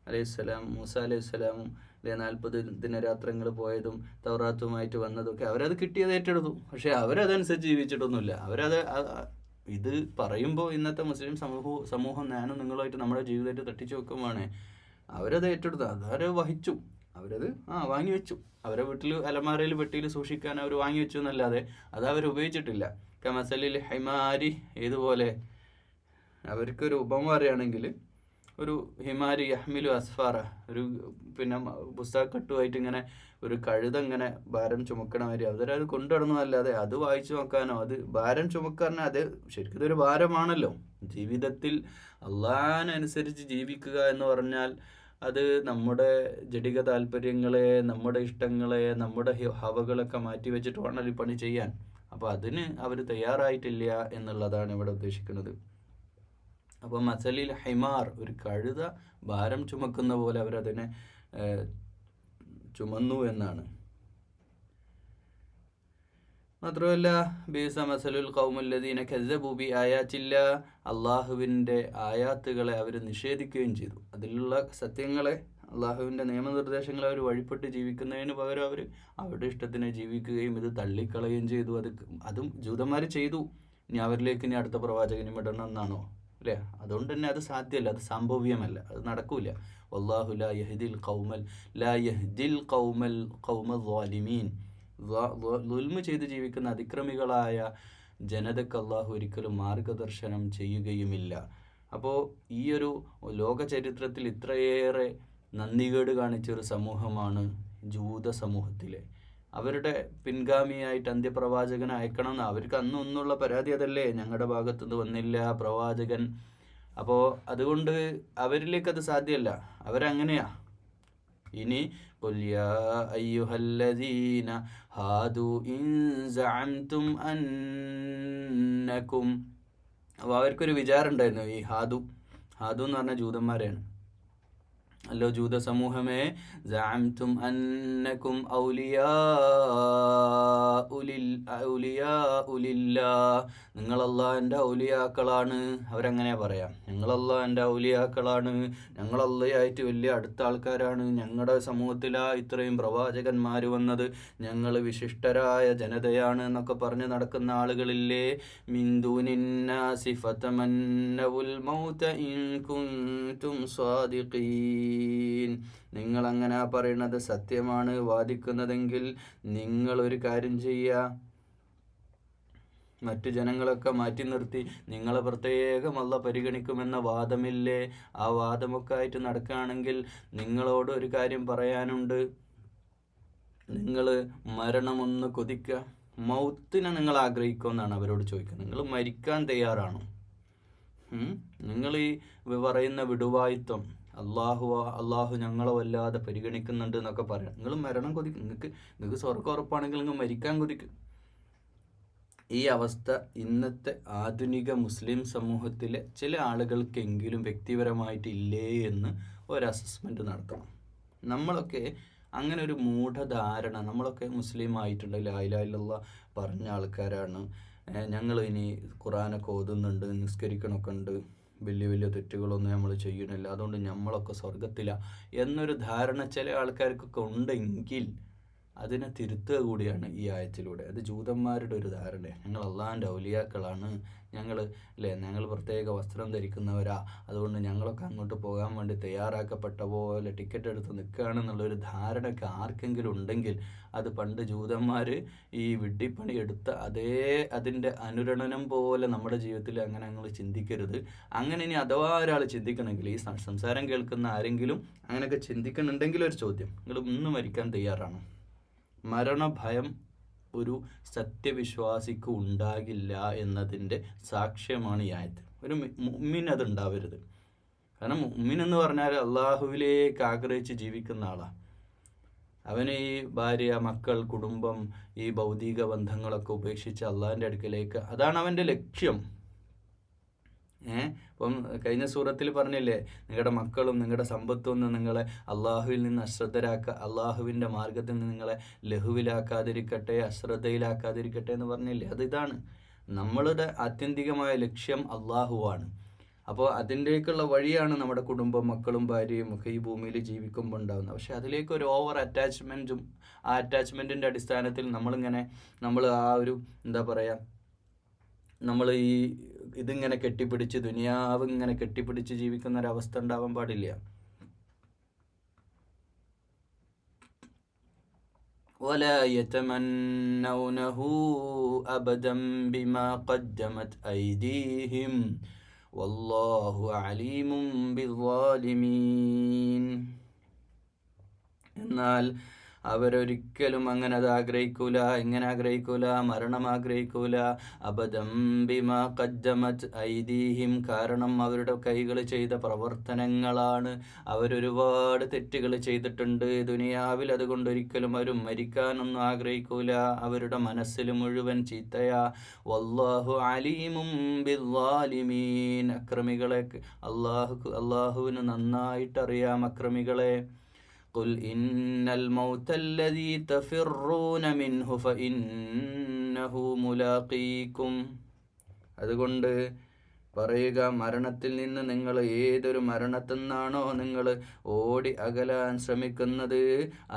അലൈഹിസ്സലാം, മൂസ അലൈഹിസ്സലാമും 40 ദിനരാത്രങ്ങൾ പോയതും തൗറാത്തുമായിട്ട് വന്നതൊക്കെ അവരത് കിട്ടിയത് ഏറ്റെടുത്തു. പക്ഷെ അവരതനുസരിച്ച് ജീവിച്ചിട്ടൊന്നുമില്ല. ഇത് പറയുമ്പോൾ ഇന്നത്തെ മുസ്ലിം സമൂഹം ഞാനും നിങ്ങളുമായിട്ട് നമ്മുടെ ജീവിതമായിട്ട് തട്ടിച്ചു വെക്കുമ്പോഴാണ് അവരത് ഏറ്റെടുത്തു, അതവരെ വഹിച്ചു, അവരത് വാങ്ങി വെച്ചു. അവരെ വീട്ടിൽ അലമാരയിൽ പെട്ടിയിൽ സൂക്ഷിക്കാൻ അവർ വാങ്ങി വെച്ചു എന്നല്ലാതെ അത് അവർ ഉപയോഗിച്ചിട്ടില്ല. കമസലിൽ ഹൈമാരി, ഏതുപോലെ അവർക്കൊരു ഉപമ പറയുകയാണെങ്കിൽ, ഒരു ഹിമാരി യഹ്മിലു അസ്ഫാറ, പിന്നെ പുസ്തകക്കെട്ടുമായിട്ട് ഇങ്ങനെ ഒരു കഴുത ഇങ്ങനെ ഭാരം ചുമക്കണ മാതിരി അവരത് കൊണ്ടുനടന്നതല്ലാതെ അത് വായിച്ചു നോക്കാനോ, അത് ഭാരം ചുമക്കാനോ, അത് ശരിക്കും ഇതൊരു ഭാരമാണല്ലോ. ജീവിതത്തിൽ അള്ളാഹിനനുസരിച്ച് ജീവിക്കുക എന്ന് പറഞ്ഞാൽ അത് നമ്മുടെ ജഡിക താല്പര്യങ്ങളെ, നമ്മുടെ ഇഷ്ടങ്ങളെ, നമ്മുടെ ഹവകളൊക്കെ മാറ്റി വെച്ചിട്ട് വേണം ഈ പണി ചെയ്യാൻ. അപ്പോൾ അതിന് അവർ തയ്യാറായിട്ടില്ല എന്നുള്ളതാണ് ഇവിടെ ഉദ്ദേശിക്കുന്നത്. അപ്പോൾ മസലിൽ ഹൈമാർ, ഒരു കഴുത ഭാരം ചുമക്കുന്ന പോലെ അവരതിനെ ചുമന്നു എന്നാണ്. മാത്രമല്ല ബീസ മസലുൽ ഖൗമുല്ലദീന കസ്സബൂ ബി ആയാത്തില്ല, അള്ളാഹുവിൻ്റെ ആയാത്തുകളെ അവർ നിഷേധിക്കുകയും ചെയ്തു. അതിലുള്ള സത്യങ്ങളെ, അള്ളാഹുവിൻ്റെ നിയമനിർദ്ദേശങ്ങളെ അവർ വഴിപ്പെട്ട് ജീവിക്കുന്നതിന് പകരം അവർ അവരുടെ ഇഷ്ടത്തിന് ജീവിക്കുകയും ഇത് തള്ളിക്കളയുകയും ചെയ്തു. അതും ജൂതന്മാർ ചെയ്തു. ഇനി അവരിലേക്ക് ഇനി അടുത്ത പ്രവാചകനും ഇടണം എന്നാണോ? അല്ലേ? അതുകൊണ്ട് തന്നെ അത് സാധ്യമല്ല, അത് സംഭവ്യമല്ല, അത് നടക്കൂല. വല്ലാഹു ലാ യഹ്ദിൽ ഖൗമൽ ളാലിമീൻ. ദുൽമ ചെയ്ത് ജീവിക്കുന്ന അതിക്രമികളായ ജനതയ്ക്ക് അള്ളാഹു ഒരിക്കലും മാർഗദർശനം ചെയ്യുകയുമില്ല. അപ്പോൾ ഈ ഒരു ലോക ചരിത്രത്തിൽ ഇത്രയേറെ നന്ദികേട് കാണിച്ചൊരു സമൂഹമാണ് ജൂത സമൂഹത്തിലെ. അവരുടെ പിൻഗാമിയായിട്ട് അന്ത്യപ്രവാചകനെ അയക്കണമെന്ന് അവർക്ക് അന്നൊന്നുള്ള പരാതി അതല്ലേ, ഞങ്ങളുടെ ഭാഗത്തുനിന്ന് വന്നില്ല പ്രവാചകൻ. അപ്പോൾ അതുകൊണ്ട് അവരിലേക്ക് അത് സാധ്യമല്ല, അവരങ്ങനെയാ. ഇനി ഖുൽ യാ അയ്യുഹല്ലദീന ഹാദു ഇൻ സഅംതും അന്നകും. അപ്പോൾ അവർക്കൊരു വിചാരം ഉണ്ടായിരുന്നു, ഈ ഹാദു എന്ന് പറഞ്ഞ ജൂതന്മാരെയാണ്. അല്ലോ ജൂത സമൂഹമേ, സഅംതും അന്നകും ഔലിയാഉ ലില്ലാഹ്, നിങ്ങൾ അള്ളാഹിൻ്റെ ഔലിയാക്കളാണ്. അവരങ്ങനെ പറയാം, ഞങ്ങൾ അള്ളാഹിൻ്റെ ഔലിയാക്കളാണ്, ഞങ്ങൾ അള്ളയായിട്ട് വലിയ അടുത്ത ആൾക്കാരാണ്, ഞങ്ങളുടെ സമൂഹത്തിലാണ് ഇത്രയും പ്രവാചകന്മാർ വന്നത്, ഞങ്ങൾ വിശിഷ്ടരായ ജനതയാണ് എന്നൊക്കെ പറഞ്ഞ് നടക്കുന്ന ആളുകളില്ലേ. മിൻ ദൂനിന്നാസി ഫതമന്നവുൽ മൗത ഇൻ കുൻതും സ്വാദിഖീൻ, നിങ്ങളങ്ങനെ പറയുന്നത് സത്യമാണ് വാദിക്കുന്നതെങ്കിൽ നിങ്ങളൊരു കാര്യം ചെയ്യുക, മറ്റു ജനങ്ങളൊക്കെ മാറ്റി നിർത്തി നിങ്ങളെ പ്രത്യേകം അല്ലാഹ് പരിഗണിക്കുമെന്ന വാദമില്ലേ, ആ വാദമൊക്കെ ആയിട്ട് നടക്കുകയാണെങ്കിൽ നിങ്ങളോട് ഒരു കാര്യം പറയാനുണ്ട്. നിങ്ങൾ മരണമൊന്ന് കൊതിക്കുക, മൗത്തിനെ നിങ്ങൾ ആഗ്രഹിക്കുമെന്നാണ് അവരോട് ചോദിക്കുന്നത്. നിങ്ങൾ മരിക്കാൻ തയ്യാറാണോ? നിങ്ങൾ ഈ പറയുന്ന വിടുവായിത്വം, അള്ളാഹു ഞങ്ങളെ വല്ലാതെ പരിഗണിക്കുന്നുണ്ട് എന്നൊക്കെ പറയാം. നിങ്ങൾ മരണം കൊതിക്കും, നിങ്ങൾക്ക് സ്വർഗ്ഗം ഉറപ്പാണെങ്കിൽ നിങ്ങൾ മരിക്കാൻ കൊതിക്കും. ഈ അവസ്ഥ ഇന്നത്തെ ആധുനിക മുസ്ലിം സമൂഹത്തിലെ ചില ആളുകൾക്കെങ്കിലും വ്യക്തിപരമായിട്ട് ഇല്ലേ എന്ന് ഒരു അസസ്മെൻറ്റ് നടത്തണം. നമ്മളൊക്കെ അങ്ങനെ ഒരു മൂഢധാരണ, നമ്മളൊക്കെ മുസ്ലിം ആയിട്ടുണ്ട്, ലാ ഇലാഹ ഇല്ലല്ലാഹ് പറഞ്ഞ ആൾക്കാരാണ്, ഞങ്ങൾ ഇനി ഖുർആനൊക്കെ ഓതുന്നുണ്ട്, നിസ്കരിക്കണമൊക്കെ ഉണ്ട്, വലിയ വലിയ തെറ്റുകളൊന്നും നമ്മൾ ചെയ്യണില്ല, അതുകൊണ്ട് നമ്മളൊക്കെ സ്വർഗത്തിലാണ് എന്നൊരു ധാരണ ചില ആൾക്കാർക്കൊക്കെ ഉണ്ടെങ്കിൽ അതിനെ തിരുത്തുക കൂടിയാണ് ഈ ആയത്തിലൂടെ. അത് ജൂതന്മാരുടെ ഒരു ധാരണ, ഞങ്ങൾ അള്ളാഹിൻ്റെ ഔലിയാക്കളാണ്, ഞങ്ങൾ പ്രത്യേക വസ്ത്രം ധരിക്കുന്നവരാ, അതുകൊണ്ട് ഞങ്ങളൊക്കെ അങ്ങോട്ട് പോകാൻ വേണ്ടി തയ്യാറാക്കപ്പെട്ട പോലെ ടിക്കറ്റ് എടുത്ത് നിൽക്കുകയാണെന്നുള്ളൊരു ധാരണയൊക്കെ ആർക്കെങ്കിലും ഉണ്ടെങ്കിൽ അത് പണ്ട് ജൂതന്മാർ ഈ വിഡ്ഢിപ്പണി എടുത്ത അതിൻ്റെ അനുരണനം പോലെ നമ്മുടെ ജീവിതത്തിൽ അങ്ങനെ ഞങ്ങൾ ചിന്തിക്കരുത്. അങ്ങനെ ഇനി അഥവാ ഒരാൾ ചിന്തിക്കണമെങ്കിൽ, ഈ സംസാരം കേൾക്കുന്ന ആരെങ്കിലും അങ്ങനെയൊക്കെ ചിന്തിക്കുന്നുണ്ടെങ്കിൽ ഒരു ചോദ്യം, നിങ്ങൾ ഇന്ന് മരിക്കാൻ തയ്യാറാണോ? മരണഭയം ഒരു സത്യവിശ്വാസിക്ക് ഉണ്ടാകില്ല എന്നതിൻ്റെ സാക്ഷ്യമാണ് ഈ ആയത്ത്. ഒരു മുഅ്മിൻ അത് ഉണ്ടാവരുത്. കാരണം മുഅ്മിൻ എന്ന് പറഞ്ഞാൽ അള്ളാഹുവിലേക്ക് ആഗ്രഹിച്ച് ജീവിക്കുന്ന ആളാണ്. അവന് ഈ ഭാര്യ, മക്കൾ, കുടുംബം, ഈ ഭൗതിക ബന്ധങ്ങളൊക്കെ ഉപേക്ഷിച്ച് അള്ളാഹിൻ്റെ അടുക്കലേക്ക്, അതാണ് അവൻ്റെ ലക്ഷ്യം. ഇപ്പം കഴിഞ്ഞ സൂറത്തിൽ പറഞ്ഞില്ലേ, നിങ്ങളുടെ മക്കളും നിങ്ങളുടെ സമ്പത്തൊന്നും നിങ്ങളെ അള്ളാഹുവിൽ നിന്ന് അശ്രദ്ധരാക്കുക, അള്ളാഹുവിൻ്റെ മാർഗത്തിൽ നിന്ന് നിങ്ങളെ ലഘുവിലാക്കാതിരിക്കട്ടെ, അശ്രദ്ധയിലാക്കാതിരിക്കട്ടെ എന്ന് പറഞ്ഞില്ലേ. അതിതാണ് നമ്മളുടെ ആത്യന്തികമായ ലക്ഷ്യം, അള്ളാഹുവാണ്. അപ്പോൾ അതിൻ്റെക്കുള്ള വഴിയാണ് നമ്മുടെ കുടുംബം, മക്കളും ഭാര്യയും ഒക്കെ ഈ ഭൂമിയിൽ ജീവിക്കുമ്പോൾ ഉണ്ടാകുന്നത്. പക്ഷെ അതിലേക്ക് ഒരു ഓവർ അറ്റാച്ച്മെൻറ്റും, ആ അറ്റാച്ച്മെൻറ്റിൻ്റെ അടിസ്ഥാനത്തിൽ നമ്മൾ ആ ഒരു എന്താ പറയുക, നമ്മൾ ഇതിങ്ങനെ കെട്ടിപ്പിടിച്ച്, ദുനിയാവ് ഇങ്ങനെ കെട്ടിപ്പിടിച്ച് ജീവിക്കുന്ന ഒരവസ്ഥ ഉണ്ടാവാൻ പാടില്ല. ولا يتمنونه أبدا بما قدمت أيديهم والله عليم بالظالمين. എന്നാൽ അവരൊരിക്കലും അങ്ങനെ അത് ആഗ്രഹിക്കൂല. എങ്ങനെ ആഗ്രഹിക്കൂല? മരണം ആഗ്രഹിക്കൂല. അബദം ബിമാ ഖദ്ദമത് ഐദീഹിം, കാരണം അവരുടെ കൈകൾ ചെയ്ത പ്രവർത്തനങ്ങളാണ്. അവരൊരുപാട് തെറ്റുകൾ ചെയ്തിട്ടുണ്ട് ദുനിയാവിൽ, അതുകൊണ്ടൊരിക്കലും അവർ മരിക്കാനൊന്നും ആഗ്രഹിക്കൂല. അവരുടെ മനസ്സിൽ മുഴുവൻ ചീത്തയാ. വല്ലാഹു അലീമും ബിദ്ദാലിമീൻ, അക്രമികളെ അള്ളാഹുവിന് നന്നായിട്ടറിയാം അക്രമികളെ. قل إن الموت الذي تفرون منه فإنه ملاقيكم, അതുകൊണ്ട് പറയുക, മരണത്തിൽ നിന്ന് നിങ്ങൾ ഏതൊരു മരണത്തിൽ നിന്നാണോ നിങ്ങൾ ഓടി അകലാൻ ശ്രമിക്കുന്നത്,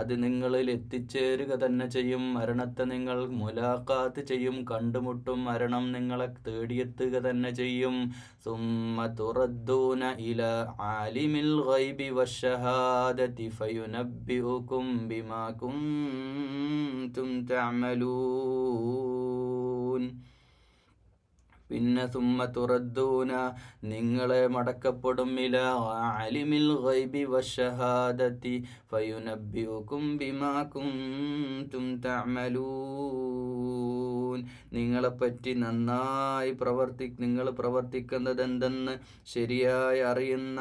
അത് നിങ്ങളിൽ എത്തിച്ചേരുക തന്നെ ചെയ്യും. മരണത്തെ നിങ്ങൾ മുലാഖാത്ത് ചെയ്യും, കണ്ടുമുട്ടും. മരണം നിങ്ങളെ തേടിയെത്തുക തന്നെ ചെയ്യും. സുമ്മ തുറദ്ദൂന ഇലാ ആലിമിൽ ഗൈബി വശഹാദതി ഫയുനബ്ബിഉകും ബിമാ കുൻതും തഅമലൂൻ. പിന്നെ സുമ്മ തുറദ്ദൂന, നിങ്ങളെ മടക്കപ്പെടും, ഇലാ ആലിമിൽ ഗൈബി വശഹാദതി ഫയുനബ്ബിഉകും ബിമാ കുൻതും തഅമലൂൻ. നിങ്ങളെപ്പറ്റി നന്നായി നിങ്ങൾ പ്രവർത്തിക്കുന്നത് എന്തെന്ന് ശരിയായി അറിയുന്ന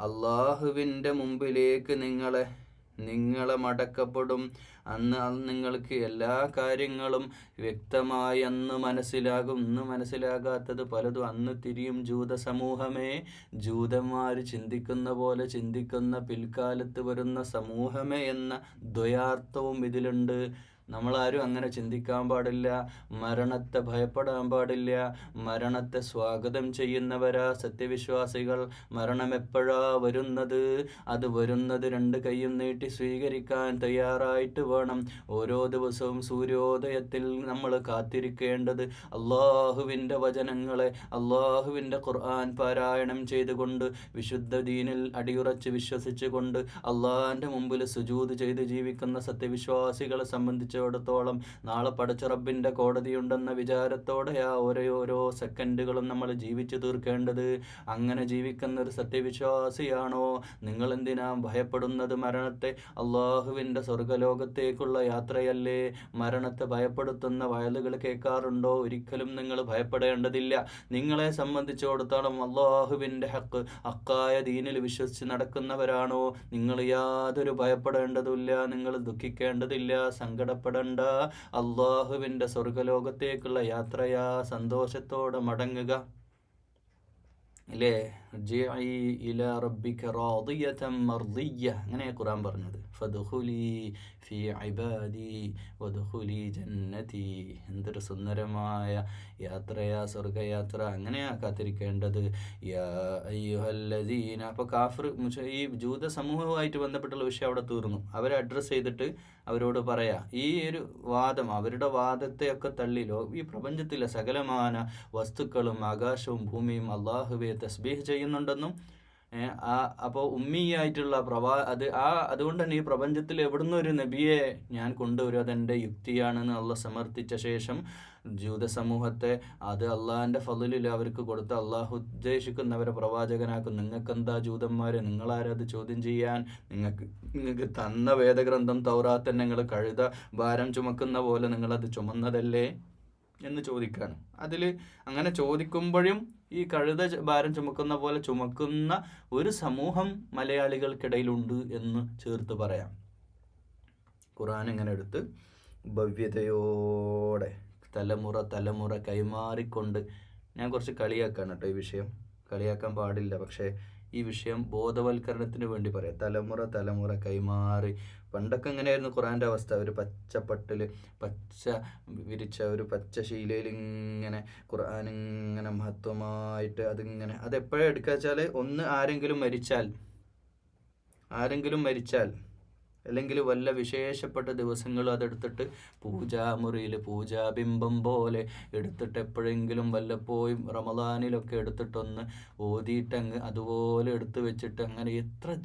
അള്ളാഹുവിൻ്റെ മുമ്പിലേക്ക് നിങ്ങളെ മടക്കപ്പെടും. അന്ന് നിങ്ങൾക്ക് എല്ലാ കാര്യങ്ങളും വ്യക്തമായി അന്ന് മനസ്സിലാകും. ഇന്ന് മനസ്സിലാകാത്തത് പലതും അന്ന് തിരിയും. ജൂത സമൂഹമേ, ജൂതന്മാർ ചിന്തിക്കുന്ന പോലെ ചിന്തിക്കുന്ന പിൽക്കാലത്ത് വരുന്ന സമൂഹമേ എന്ന ദ്വയാർത്ഥവും ഇതിലുണ്ട്. നമ്മളാരും അങ്ങനെ ചിന്തിക്കാൻ പാടില്ല. മരണത്തെ ഭയപ്പെടാൻ പാടില്ല. മരണത്തെ സ്വാഗതം ചെയ്യുന്നവരാ സത്യവിശ്വാസികൾ. മരണം എപ്പോഴാ വരുന്നത്? അത് വരുന്നത് 2 കൈയും നീട്ടി സ്വീകരിക്കാൻ തയ്യാറായിട്ട് വേണം. ഓരോ ദിവസവും സൂര്യോദയത്തിൽ നമ്മൾ കാത്തിരിക്കേണ്ടത് അള്ളാഹുവിൻ്റെ വചനങ്ങളെ, അള്ളാഹുവിൻ്റെ ഖുർആൻ പാരായണം ചെയ്തുകൊണ്ട്, വിശുദ്ധ ദീനിൽ അടിയുറച്ച് വിശ്വസിച്ചുകൊണ്ട് അള്ളാഹിൻ്റെ മുമ്പിൽ സുജൂദ് ചെയ്ത് ജീവിക്കുന്ന സത്യവിശ്വാസികളെ സംബന്ധിച്ചിടത്തോളം നാളെ പടച്ച റബ്ബിൻ്റെ കോടതിയുണ്ടെന്ന വിചാരത്തോടെയാ ഓരോ സെക്കൻഡുകളും നമ്മൾ ജീവിച്ചു തീർക്കേണ്ടത്. അങ്ങനെ ജീവിക്കുന്ന ഒരു സത്യവിശ്വാസിയാണോ നിങ്ങൾ? എന്തിനാ ഭയപ്പെടുന്നത് മരണത്തെ? അള്ളാഹുവിൻ്റെ സ്വർഗലോകത്തേക്കുള്ള യാത്രയല്ലേ. മരണത്തെ ഭയപ്പെടുത്തുന്ന വയലുകൾ കേൾക്കാറുണ്ടോ? ഒരിക്കലും നിങ്ങൾ ഭയപ്പെടേണ്ടതില്ല. നിങ്ങളെ സംബന്ധിച്ചിടത്തോളം അള്ളാഹുവിൻ്റെ ഹക്കായ ദീനിൽ വിശ്വസിച്ച് നടക്കുന്നവരാണോ? നിങ്ങൾ യാതൊരു ഭയപ്പെടേണ്ടതില്ല, നിങ്ങൾ ദുഃഖിക്കേണ്ടതില്ല, സങ്കടപ്പെടേണ്ട. അള്ളാഹുവിൻ്റെ സ്വർഗലോകത്തേക്കുള്ള യാത്രയാ. സന്തോഷത്തോടെ മടങ്ങുക ഇല്ലേ? ഇലാ റബ്ബിക റാദിയതൻ മർദിയ്യ, അങ്ങനെ ഖുർആൻ പറഞ്ഞത്. ഫദ്ഖുലി ഫീ ഇബാദി വദ്ഖുലി ജന്നതി. എന്തൊരു സുന്ദരമായ യാത്രയാ, സ്വർഗയാത്ര. അങ്ങനെയാ കാത്തിരിക്കേണ്ടത്. യാ അയ്യുഹല്ലദീന. അപ്പോൾ കാഫിർ, ഈ ജൂത സമൂഹവുമായിട്ട് ബന്ധപ്പെട്ടുള്ള വിഷയം അവിടെ തീർന്നു. അവരെ അഡ്രസ്സ് ചെയ്തിട്ട് അവരോട് പറയാം, ഈ ഒരു വാദം, അവരുടെ വാദത്തെയൊക്കെ തള്ളിലോ ഈ പ്രപഞ്ചത്തിലെ സകലമാന വസ്തുക്കളും ആകാശവും ഭൂമിയും അള്ളാഹുവെ തസ്ബീഹ് ചെയ്യുന്നുണ്ടെന്നും, അപ്പോൾ ഉമ്മിയായിട്ടുള്ള അതുകൊണ്ട് തന്നെ ഈ പ്രപഞ്ചത്തിൽ എവിടുന്ന് ഒരു നബിയെ ഞാൻ കൊണ്ടുവരും, അതെൻ്റെ യുക്തിയാണെന്ന് അള്ളാഹ് സമർത്ഥിച്ച ശേഷം ജൂത സമൂഹത്തെ അത് അള്ളാഹിൻ്റെ ഫളിൽ അവർക്ക് കൊടുത്ത് അള്ളാഹു ഉദ്ദേശിക്കുന്നവരെ പ്രവാചകനാക്കും. നിങ്ങൾക്കെന്താ ജൂതന്മാരെ, നിങ്ങളാരത് ചോദ്യം ചെയ്യാൻ? നിങ്ങൾക്ക് തന്ന വേദഗ്രന്ഥം തൗറാത്ത് നിങ്ങൾ കഴുത ഭാരം ചുമക്കുന്ന പോലെ നിങ്ങളത് ചുമന്നതല്ലേ എന്ന് ചോദിക്കുകയാണ്. അതിൽ അങ്ങനെ ചോദിക്കുമ്പോഴും ഈ കഴുത ഭാരം ചുമക്കുന്ന പോലെ ചുമക്കുന്ന ഒരു സമൂഹം മലയാളികൾക്കിടയിലുണ്ട് എന്ന് ചേർത്ത് പറയാം. ഖുർആൻ ഇങ്ങനെ എടുത്ത് ഭവ്യതയോടെ തലമുറ കൈമാറിക്കൊണ്ട്, ഞാൻ കുറച്ച് കളിയാക്കാണ് കേട്ടോ ഈ വിഷയം, കളിയാക്കാൻ പാടില്ല, പക്ഷേ ഈ വിഷയം ബോധവൽക്കരണത്തിന് വേണ്ടി പറയാം. തലമുറ കൈമാറി. പണ്ടൊക്കെ എങ്ങനെയായിരുന്നു ഖുർആൻ്റെ അവസ്ഥ? ഒരു പച്ചപ്പട്ടിൽ പച്ച വിരിച്ച ഒരു പച്ച ശീലയിൽ ഇങ്ങനെ ഖുർആൻ ഇങ്ങനെ മഹത്വമായിട്ട് അതിങ്ങനെ, അതെപ്പോഴാണ് എടുക്കുക വെച്ചാൽ, ഒന്ന് ആരെങ്കിലും മരിച്ചാൽ അല്ലെങ്കിൽ വല്ല വിശേഷപ്പെട്ട ദിവസങ്ങളും അതെടുത്തിട്ട് പൂജാമുറിയിൽ പൂജാബിംബം പോലെ എടുത്തിട്ട് എപ്പോഴെങ്കിലും വല്ലപ്പോഴും റമദാനിലൊക്കെ എടുത്തിട്ടൊന്ന് ഓതിയിട്ടങ്ങ് അതുപോലെ എടുത്തു വെച്ചിട്ട്, അങ്ങനെ എത്ര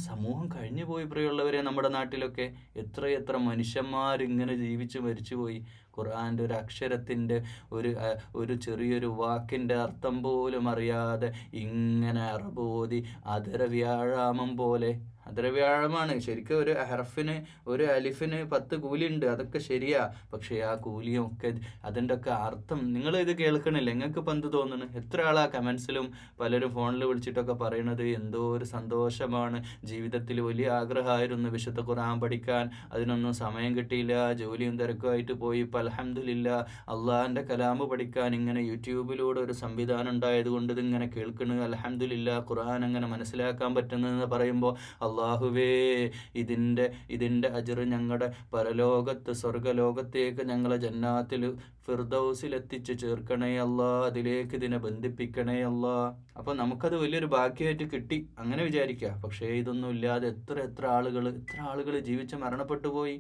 സമൂഹം കഴിഞ്ഞു പോയി പ്രിയമുള്ളവരെ. നമ്മുടെ നാട്ടിലൊക്കെ എത്ര മനുഷ്യന്മാരിങ്ങനെ ജീവിച്ച് മരിച്ചുപോയി. ഖുർആൻ്റെ ഒരു അക്ഷരത്തിൻ്റെ ഒരു ചെറിയൊരു വാക്കിൻ്റെ അർത്ഥം പോലും അറിയാതെ ഇങ്ങനെ അറബോധി അതരവ്യാഴാമം പോലെ. അതരവ്യാഴമാണ് ശരിക്കും. ഒരു ഹർഫിന്, ഒരു അലിഫിന് 10 കൂലിയുണ്ട്, അതൊക്കെ ശരിയാ. പക്ഷേ ആ കൂലിയൊക്കെ അതിൻ്റെ ഒക്കെ അർത്ഥം നിങ്ങൾ ഇത് കേൾക്കണില്ല. നിങ്ങൾക്ക് ഇപ്പം എന്ത് തോന്നുന്നു? എത്ര ആളാ കമൻസിലും പലരും ഫോണിൽ വിളിച്ചിട്ടൊക്കെ പറയണത് എന്തോ ഒരു സന്തോഷമാണ്, ജീവിതത്തിൽ വലിയ ആഗ്രഹമായിരുന്നു വിശുദ്ധ ഖുർആൻ പഠിക്കാൻ, അതിനൊന്നും സമയം കിട്ടിയില്ല, ജോലിയും തിരക്കുമായിട്ട് പോയി. ഇപ്പം അൽഹംദുലില്ലാ അള്ളാഹിൻ്റെ കലാമ് പഠിക്കാൻ ഇങ്ങനെ യൂട്യൂബിലൂടെ ഒരു സംവിധാനം ഉണ്ടായത് കൊണ്ട് ഇതിങ്ങനെ കേൾക്കണ്. അൽഹംദുലില്ലാ ഖുർആൻ അങ്ങനെ മനസ്സിലാക്കാൻ പറ്റുന്നതെന്ന് പറയുമ്പോൾ അള്ളാഹുവേ ഇതിൻ്റെ അജ്ർ ഞങ്ങളുടെ പരലോകത്ത് സ്വർഗലോകത്തേക്ക് ഞങ്ങളെ ജന്നാത്തിൽ ഫിർദൗസിലെത്തിച്ച് ചേർക്കണേ അല്ലാ, അതിലേക്ക് ഇതിനെ ബന്ധിപ്പിക്കണേ അല്ലാ. അപ്പോൾ നമുക്കത് വലിയൊരു ഭാഗ്യമായിട്ട് കിട്ടി അങ്ങനെ വിചാരിക്കുക. പക്ഷേ ഇതൊന്നും ഇല്ലാതെ എത്ര ആളുകൾ ജീവിച്ച് മരണപ്പെട്ടു പോയി.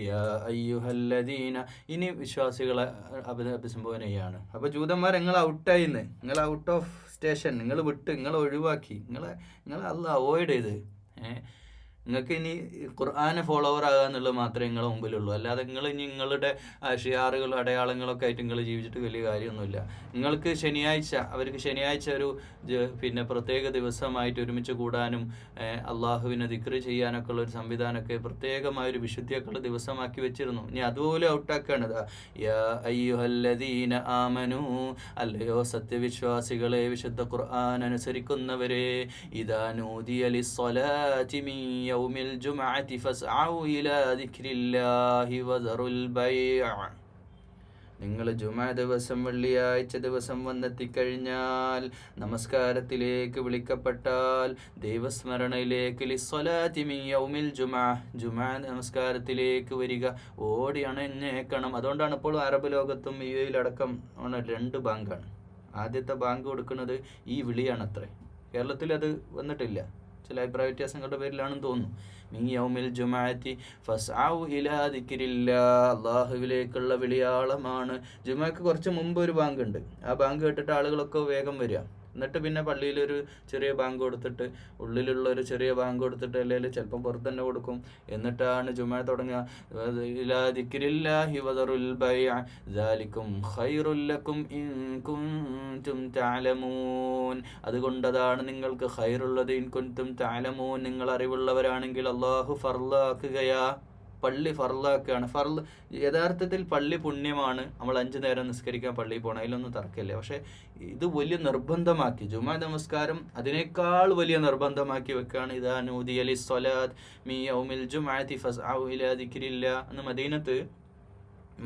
യാ അയ്യുഹല്ലദീന. ഇനി വിശ്വാസികളെ അഭിസംബോധന ചെയ്യാണ്. അപ്പോൾ ജൂതന്മാർ നിങ്ങൾ ഔട്ടായിന്ന്, നിങ്ങൾ ഔട്ട് ഓഫ് സ്റ്റേഷൻ, നിങ്ങൾ വിട്ട്, നിങ്ങൾ ഒഴിവാക്കി, നിങ്ങൾ അല്ല അവോയ്ഡ് ചെയ്ത്. നിങ്ങൾക്ക് ഇനി ഖുർആനെ ഫോളോവർ ആകുക എന്നുള്ളത് മാത്രമേ നിങ്ങളുടെ മുമ്പിലുള്ളൂ. അല്ലാതെ നിങ്ങൾ ഇനി നിങ്ങളുടെ ഷിയാറുകളും അടയാളങ്ങളൊക്കെ ആയിട്ട് നിങ്ങൾ ജീവിച്ചിട്ട് വലിയ കാര്യമൊന്നുമില്ല. നിങ്ങൾക്ക് അവർക്ക് ശനിയാഴ്ച ഒരു പ്രത്യേക ദിവസമായിട്ട് ഒരുമിച്ച് കൂടാനും അള്ളാഹുവിനെ ദിക്റ് ചെയ്യാനൊക്കെ ഉള്ള ഒരു സംവിധാനമൊക്കെ പ്രത്യേകമായൊരു വിശുദ്ധിയൊക്കെയുള്ള ദിവസമാക്കി വെച്ചിരുന്നു. ഇനി അതുപോലെ ഔട്ടാക്കാണത്. യാ അയ്യുഹല്ലദീന ആമനൂ, അല്ലയോ സത്യവിശ്വാസികളെ, വിശുദ്ധ ഖുർആൻ അനുസരിക്കുന്നവരെ, ഇദാ നൂദിയ ലിസ്സലാത്തി മിൻ യൗമിൽ ജുമഅതി ഫസ്അഉ ഇലാ ദിക്രില്ലാഹി വദറുൽ ബൈഅ. നിങ്ങൾ ജുമാ ദിവസം വെള്ളിയാഴ്ച ദിവസം വന്നെത്തിക്കഴിഞ്ഞാൽ, നമസ്കാരത്തിലേക്ക് വിളിക്കപ്പെട്ടാൽ, ദൈവസ്മരണയിലേക്ക് ലിസ്സലാത്തി മിൻ യൗമിൽ ജുമാ നമസ്കാരത്തിലേക്ക് വരിക, ഓടി അണഞ്ഞേക്കണം. അതുകൊണ്ടാണ് ഇപ്പോൾ അറബ് ലോകത്തും യുഎഇയിലടക്കം 2 ബാങ്കാണ്. ആദ്യത്തെ ബാങ്ക് കൊടുക്കുന്നത് ഈ വിളിയാണത്രേ. കേരളത്തിൽ അത് വന്നിട്ടില്ല, ചില അഭിപ്രായ വ്യത്യാസങ്ങളുടെ പേരിലാണെന്ന് തോന്നുന്നു. മിൻ യൗമിൽ ജുമഅതി ഫസ്അഉ ഇലാ ദിക്രില്ലാഹ്, അല്ലാഹുവിലേക്കുള്ള വിളിയാളമാണ്. ജുമഅക്ക് കുറച്ച് മുമ്പ് ഒരു ബാങ്ക് ഉണ്ട്. ആ ബാങ്ക് കേട്ടിട്ട് ആളുകളൊക്കെ വേഗം വരിക. എന്നിട്ട് പിന്നെ പള്ളിയിലൊരു ചെറിയ ബാങ്ക് കൊടുത്തിട്ട്, ഉള്ളിലുള്ള ഒരു ചെറിയ ബാങ്ക് കൊടുത്തിട്ട്, അല്ലെങ്കിൽ ചിലപ്പം പുറത്ത് തന്നെ കൊടുക്കും. എന്നിട്ടാണ് ജുമഅ തുടങ്ങുക. ഇലാ ദിക്രില്ലാഹി വദറുൽ ബൈഅ ദാലികും ഖൈറുൽ ലക്കും ഇൻ കുൻതും തഅലമൂൻ. അതുകൊണ്ടതാണ് നിങ്ങൾക്ക് ഖൈറുള്ളത്, ഇൻ കുൻതും തഅലമൂൻ, നിങ്ങൾ അറിവുള്ളവരാണെങ്കിൽ. അല്ലാഹു ഫർളാക്കുകയാ, പള്ളി ഫർളാക്കുകയാണ്. യഥാർത്ഥത്തിൽ പള്ളി പുണ്യമാണ്. നമ്മൾ 5 നേരം നിസ്കരിക്കാൻ പള്ളിയിൽ പോകണം, അതിലൊന്നും തർക്കമില്ല. പക്ഷേ ഇത് വലിയ നിർബന്ധമാക്കി, ജുമാ നമസ്കാരം അതിനേക്കാൾ വലിയ നിർബന്ധമാക്കി വെക്കുകയാണ്. ഇദാ നൂദിയ ലിസ്സലാത്ത് മിൻ യൗമിൽ ജുമഅതി ഫസ്അഉ ഇലാ ദിക്രില്ലാഹ് എന്ന്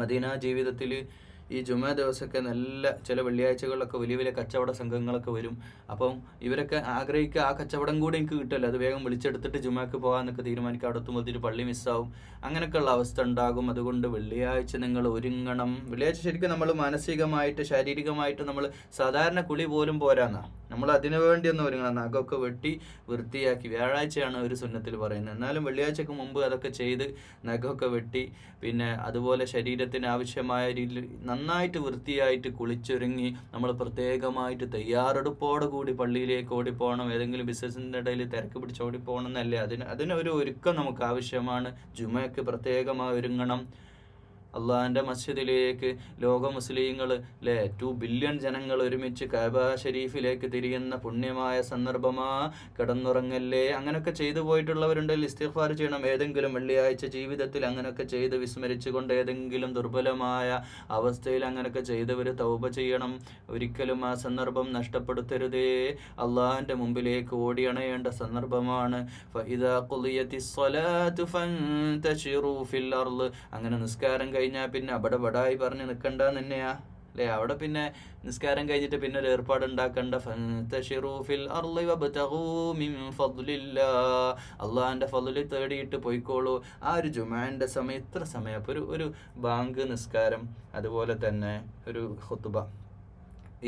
മദീന ജീവിതത്തിൽ ഈ ജുമാ ദിവസമൊക്കെ നല്ല ചില വെള്ളിയാഴ്ചകളിലൊക്കെ വലിയ വലിയ കച്ചവട സംഘങ്ങളൊക്കെ വരും. അപ്പം ഇവരൊക്കെ ആഗ്രഹിക്കുക ആ കച്ചവടം കൂടി എനിക്ക് കിട്ടില്ല, അത് വേഗം വിളിച്ചെടുത്തിട്ട് ജുമാക്ക് പോകാമെന്നൊക്കെ തീരുമാനിക്കുക. അവിടെ എത്തുമ്പോഴത്തേക്ക് പള്ളി മിസ്സാവും. അങ്ങനെയൊക്കെയുള്ള അവസ്ഥ ഉണ്ടാകും. അതുകൊണ്ട് വെള്ളിയാഴ്ച നിങ്ങൾ ഒരുങ്ങണം. വെള്ളിയാഴ്ച ശരിക്കും നമ്മൾ മാനസികമായിട്ട് ശാരീരികമായിട്ട് നമ്മൾ സാധാരണ കുളി പോലും പോരാന്നാ, നമ്മൾ അതിനു വേണ്ടി ഒന്ന് ഒരുങ്ങണം. നഖമൊക്കെ വെട്ടി വൃത്തിയാക്കി, വ്യാഴാഴ്ചയാണ് ഒരു സുന്നത്തിൽ പറയുന്നത്, എന്നാലും വെള്ളിയാഴ്ചക്ക് മുമ്പ് അതൊക്കെ ചെയ്ത് നഖമൊക്കെ വെട്ടി, പിന്നെ അതുപോലെ ശരീരത്തിന് ആവശ്യമായ രീതിയിൽ നന്നായിട്ട് വൃത്തിയായിട്ട് കുളിച്ചൊരുങ്ങി നമ്മൾ പ്രത്യേകമായിട്ട് തയ്യാറെടുപ്പോടെ കൂടി പള്ളിയിലേക്ക് ഓടിപ്പോകണം. ഏതെങ്കിലും ബിസിനസ്സിൻ്റെ ഇടയിൽ തിരക്ക് പിടിച്ച് ഓടിപ്പോകണം എന്നല്ലേ, അതിനൊരു ഒരുക്കം നമുക്ക് ആവശ്യമാണ്. ജുമയ്ക്ക് പ്രത്യേകമായി ഒരുങ്ങണം. അള്ളാഹിൻ്റെ മസ്ജിദിലേക്ക് ലോക മുസ്ലിങ്ങൾ 2 ബില്യൺ ജനങ്ങൾ ഒരുമിച്ച് കഅബ ഷരീഫിലേക്ക് തിരിയുന്ന പുണ്യമായ സന്ദർഭമാ. കിടന്നുറങ്ങല്ലേ. അങ്ങനെയൊക്കെ ചെയ്തു പോയിട്ടുള്ളവരുണ്ടെങ്കിൽ ഇസ്തിഗ്ഫാർ ചെയ്യണം. ഏതെങ്കിലും വെള്ളിയാഴ്ച ജീവിതത്തിൽ അങ്ങനെയൊക്കെ ചെയ്ത് വിസ്മരിച്ചുകൊണ്ട് ഏതെങ്കിലും ദുർബലമായ അവസ്ഥയിൽ അങ്ങനെയൊക്കെ ചെയ്തവർ തൗബ ചെയ്യണം. ഒരിക്കലും ആ സന്ദർഭം നഷ്ടപ്പെടുത്തരുതേ. അള്ളാഹിൻ്റെ മുമ്പിലേക്ക് ഓടിയണയേണ്ട സന്ദർഭമാണ്. ഫഇദാ ഖുളിയത്തിസ് സ്വലാത്തു ഫൻതശിറൂ ഫിൽ അർള്. അങ്ങനെ നിസ്കാരം കഴിഞ്ഞാൽ പിന്നെ അവിടെ ബടായി പറഞ്ഞ് നിൽക്കണ്ട തന്നെയാ അല്ലേ. അവിടെ പിന്നെ നിസ്കാരം കഴിഞ്ഞിട്ട് പിന്നെ ഒരു ഏർപ്പാട് ഉണ്ടാക്കണ്ട. ഫൻതശിറൂ ഫിൽ അർളി വബ്തഗൂ മിൻ ഫദ്ലില്ലാഹ്. അള്ളാഹിൻ്റെ ഫദ്ല് തേടിയിട്ട് പോയിക്കോളൂ. ആ ഒരു ജുമാൻ്റെ സമയം ഇത്ര സമയം, അപ്പോൾ ഒരു ബാങ്ക് നിസ്കാരം, അതുപോലെ തന്നെ ഒരു ഖുത്ബ.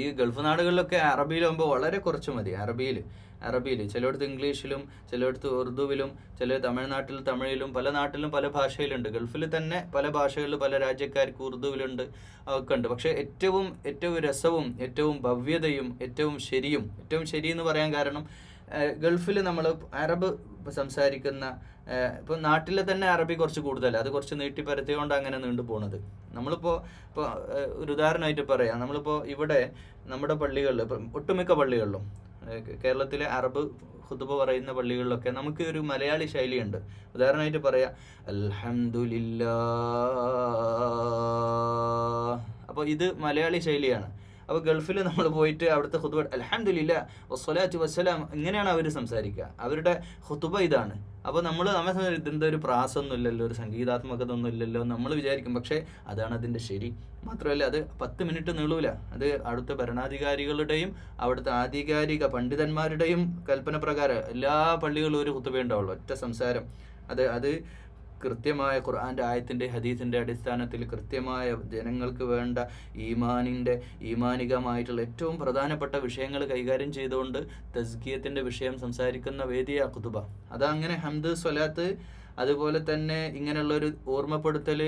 ഈ ഗൾഫ് നാടുകളിലൊക്കെ അറബിയിലാകുമ്പോൾ വളരെ കുറച്ച് മതി. അറബിയിൽ ചിലയിടത്ത് ഇംഗ്ലീഷിലും ചിലയിടത്ത് ഉറുദുവിലും, ചില തമിഴ്നാട്ടിൽ തമിഴിലും, പല നാട്ടിലും പല ഭാഷയിലുണ്ട്. ഗൾഫിൽ തന്നെ പല ഭാഷകളിൽ പല രാജ്യക്കാർക്ക് ഉറുദുവിലുണ്ട്, ഒക്കെ ഉണ്ട്. പക്ഷേ ഏറ്റവും രസവും ഏറ്റവും ഭവ്യതയും ഏറ്റവും ശരി എന്ന് പറയാൻ കാരണം, ഗൾഫിൽ നമ്മൾ അറബ് സംസാരിക്കുന്ന, ഇപ്പോൾ നാട്ടിലെ തന്നെ അറബി കുറച്ച് കൂടുതൽ, അത് കുറച്ച് നീട്ടിപ്പരത്തിക്കൊണ്ട് അങ്ങനെ നീണ്ടു പോകുന്നത്. ഇപ്പോൾ ഒരു ഉദാഹരണമായിട്ട് പറയാം, നമ്മളിപ്പോൾ ഇവിടെ നമ്മുടെ പള്ളികളിൽ, ഒട്ടുമിക്ക പള്ളികളിലും കേരളത്തിലെ അറബ് ഖുതുബ പറയുന്ന പള്ളികളിലൊക്കെ നമുക്ക് ഒരു മലയാളി ശൈലിയുണ്ട്. ഉദാഹരണമായിട്ട് പറയാം, അൽഹംദുലില്ലാ. അപ്പോൾ ഇത് മലയാളി ശൈലിയാണ്. അപ്പോൾ ഗൾഫിൽ നമ്മൾ പോയിട്ട് അവിടുത്തെ ഖുതുബ അൽഹംദുലില്ലാ വസ്സലാത്തു വസ്സലാം, ഇങ്ങനെയാണ് അവർ സംസാരിക്കുക. അവരുടെ ഖുതുബ ഇതാണ്. അപ്പോൾ നമ്മെ ഇതെന്താ ഒരു പ്രാസമൊന്നും ഇല്ലല്ലോ, ഒരു സംഗീതാത്മകത ഒന്നും ഇല്ലല്ലോ നമ്മൾ വിചാരിക്കും. പക്ഷേ അതാണ് അതിൻ്റെ ശരി. മാത്രമല്ല അത് 10 മിനിറ്റ് നീളൂല. അത് അവിടുത്തെ ഭരണാധികാരികളുടെയും അവിടുത്തെ ആധികാരിക പണ്ഡിതന്മാരുടെയും കൽപ്പന പ്രകാരം എല്ലാ പള്ളികളും ഒരു ഖുതുബ ഉണ്ടാവുള്ളൂ, ഒറ്റ സംസാരം. അത് കൃത്യമായ ഖുർആൻ്റെ ആയത്തിൻ്റെ ഹദീസിൻ്റെ അടിസ്ഥാനത്തിൽ കൃത്യമായ ജനങ്ങൾക്ക് വേണ്ട ഈമാനികമായിട്ടുള്ള ഏറ്റവും പ്രധാനപ്പെട്ട വിഷയങ്ങൾ കൈകാര്യം ചെയ്തുകൊണ്ട് തസ്കിയത്തിൻ്റെ വിഷയം സംസാരിക്കുന്ന വേദിയ ഖുതുബ. അതങ്ങനെ ഹംദ്, സ്വലാത്ത്, അതുപോലെ തന്നെ ഇങ്ങനെയുള്ളൊരു ഓർമ്മപ്പെടുത്തൽ,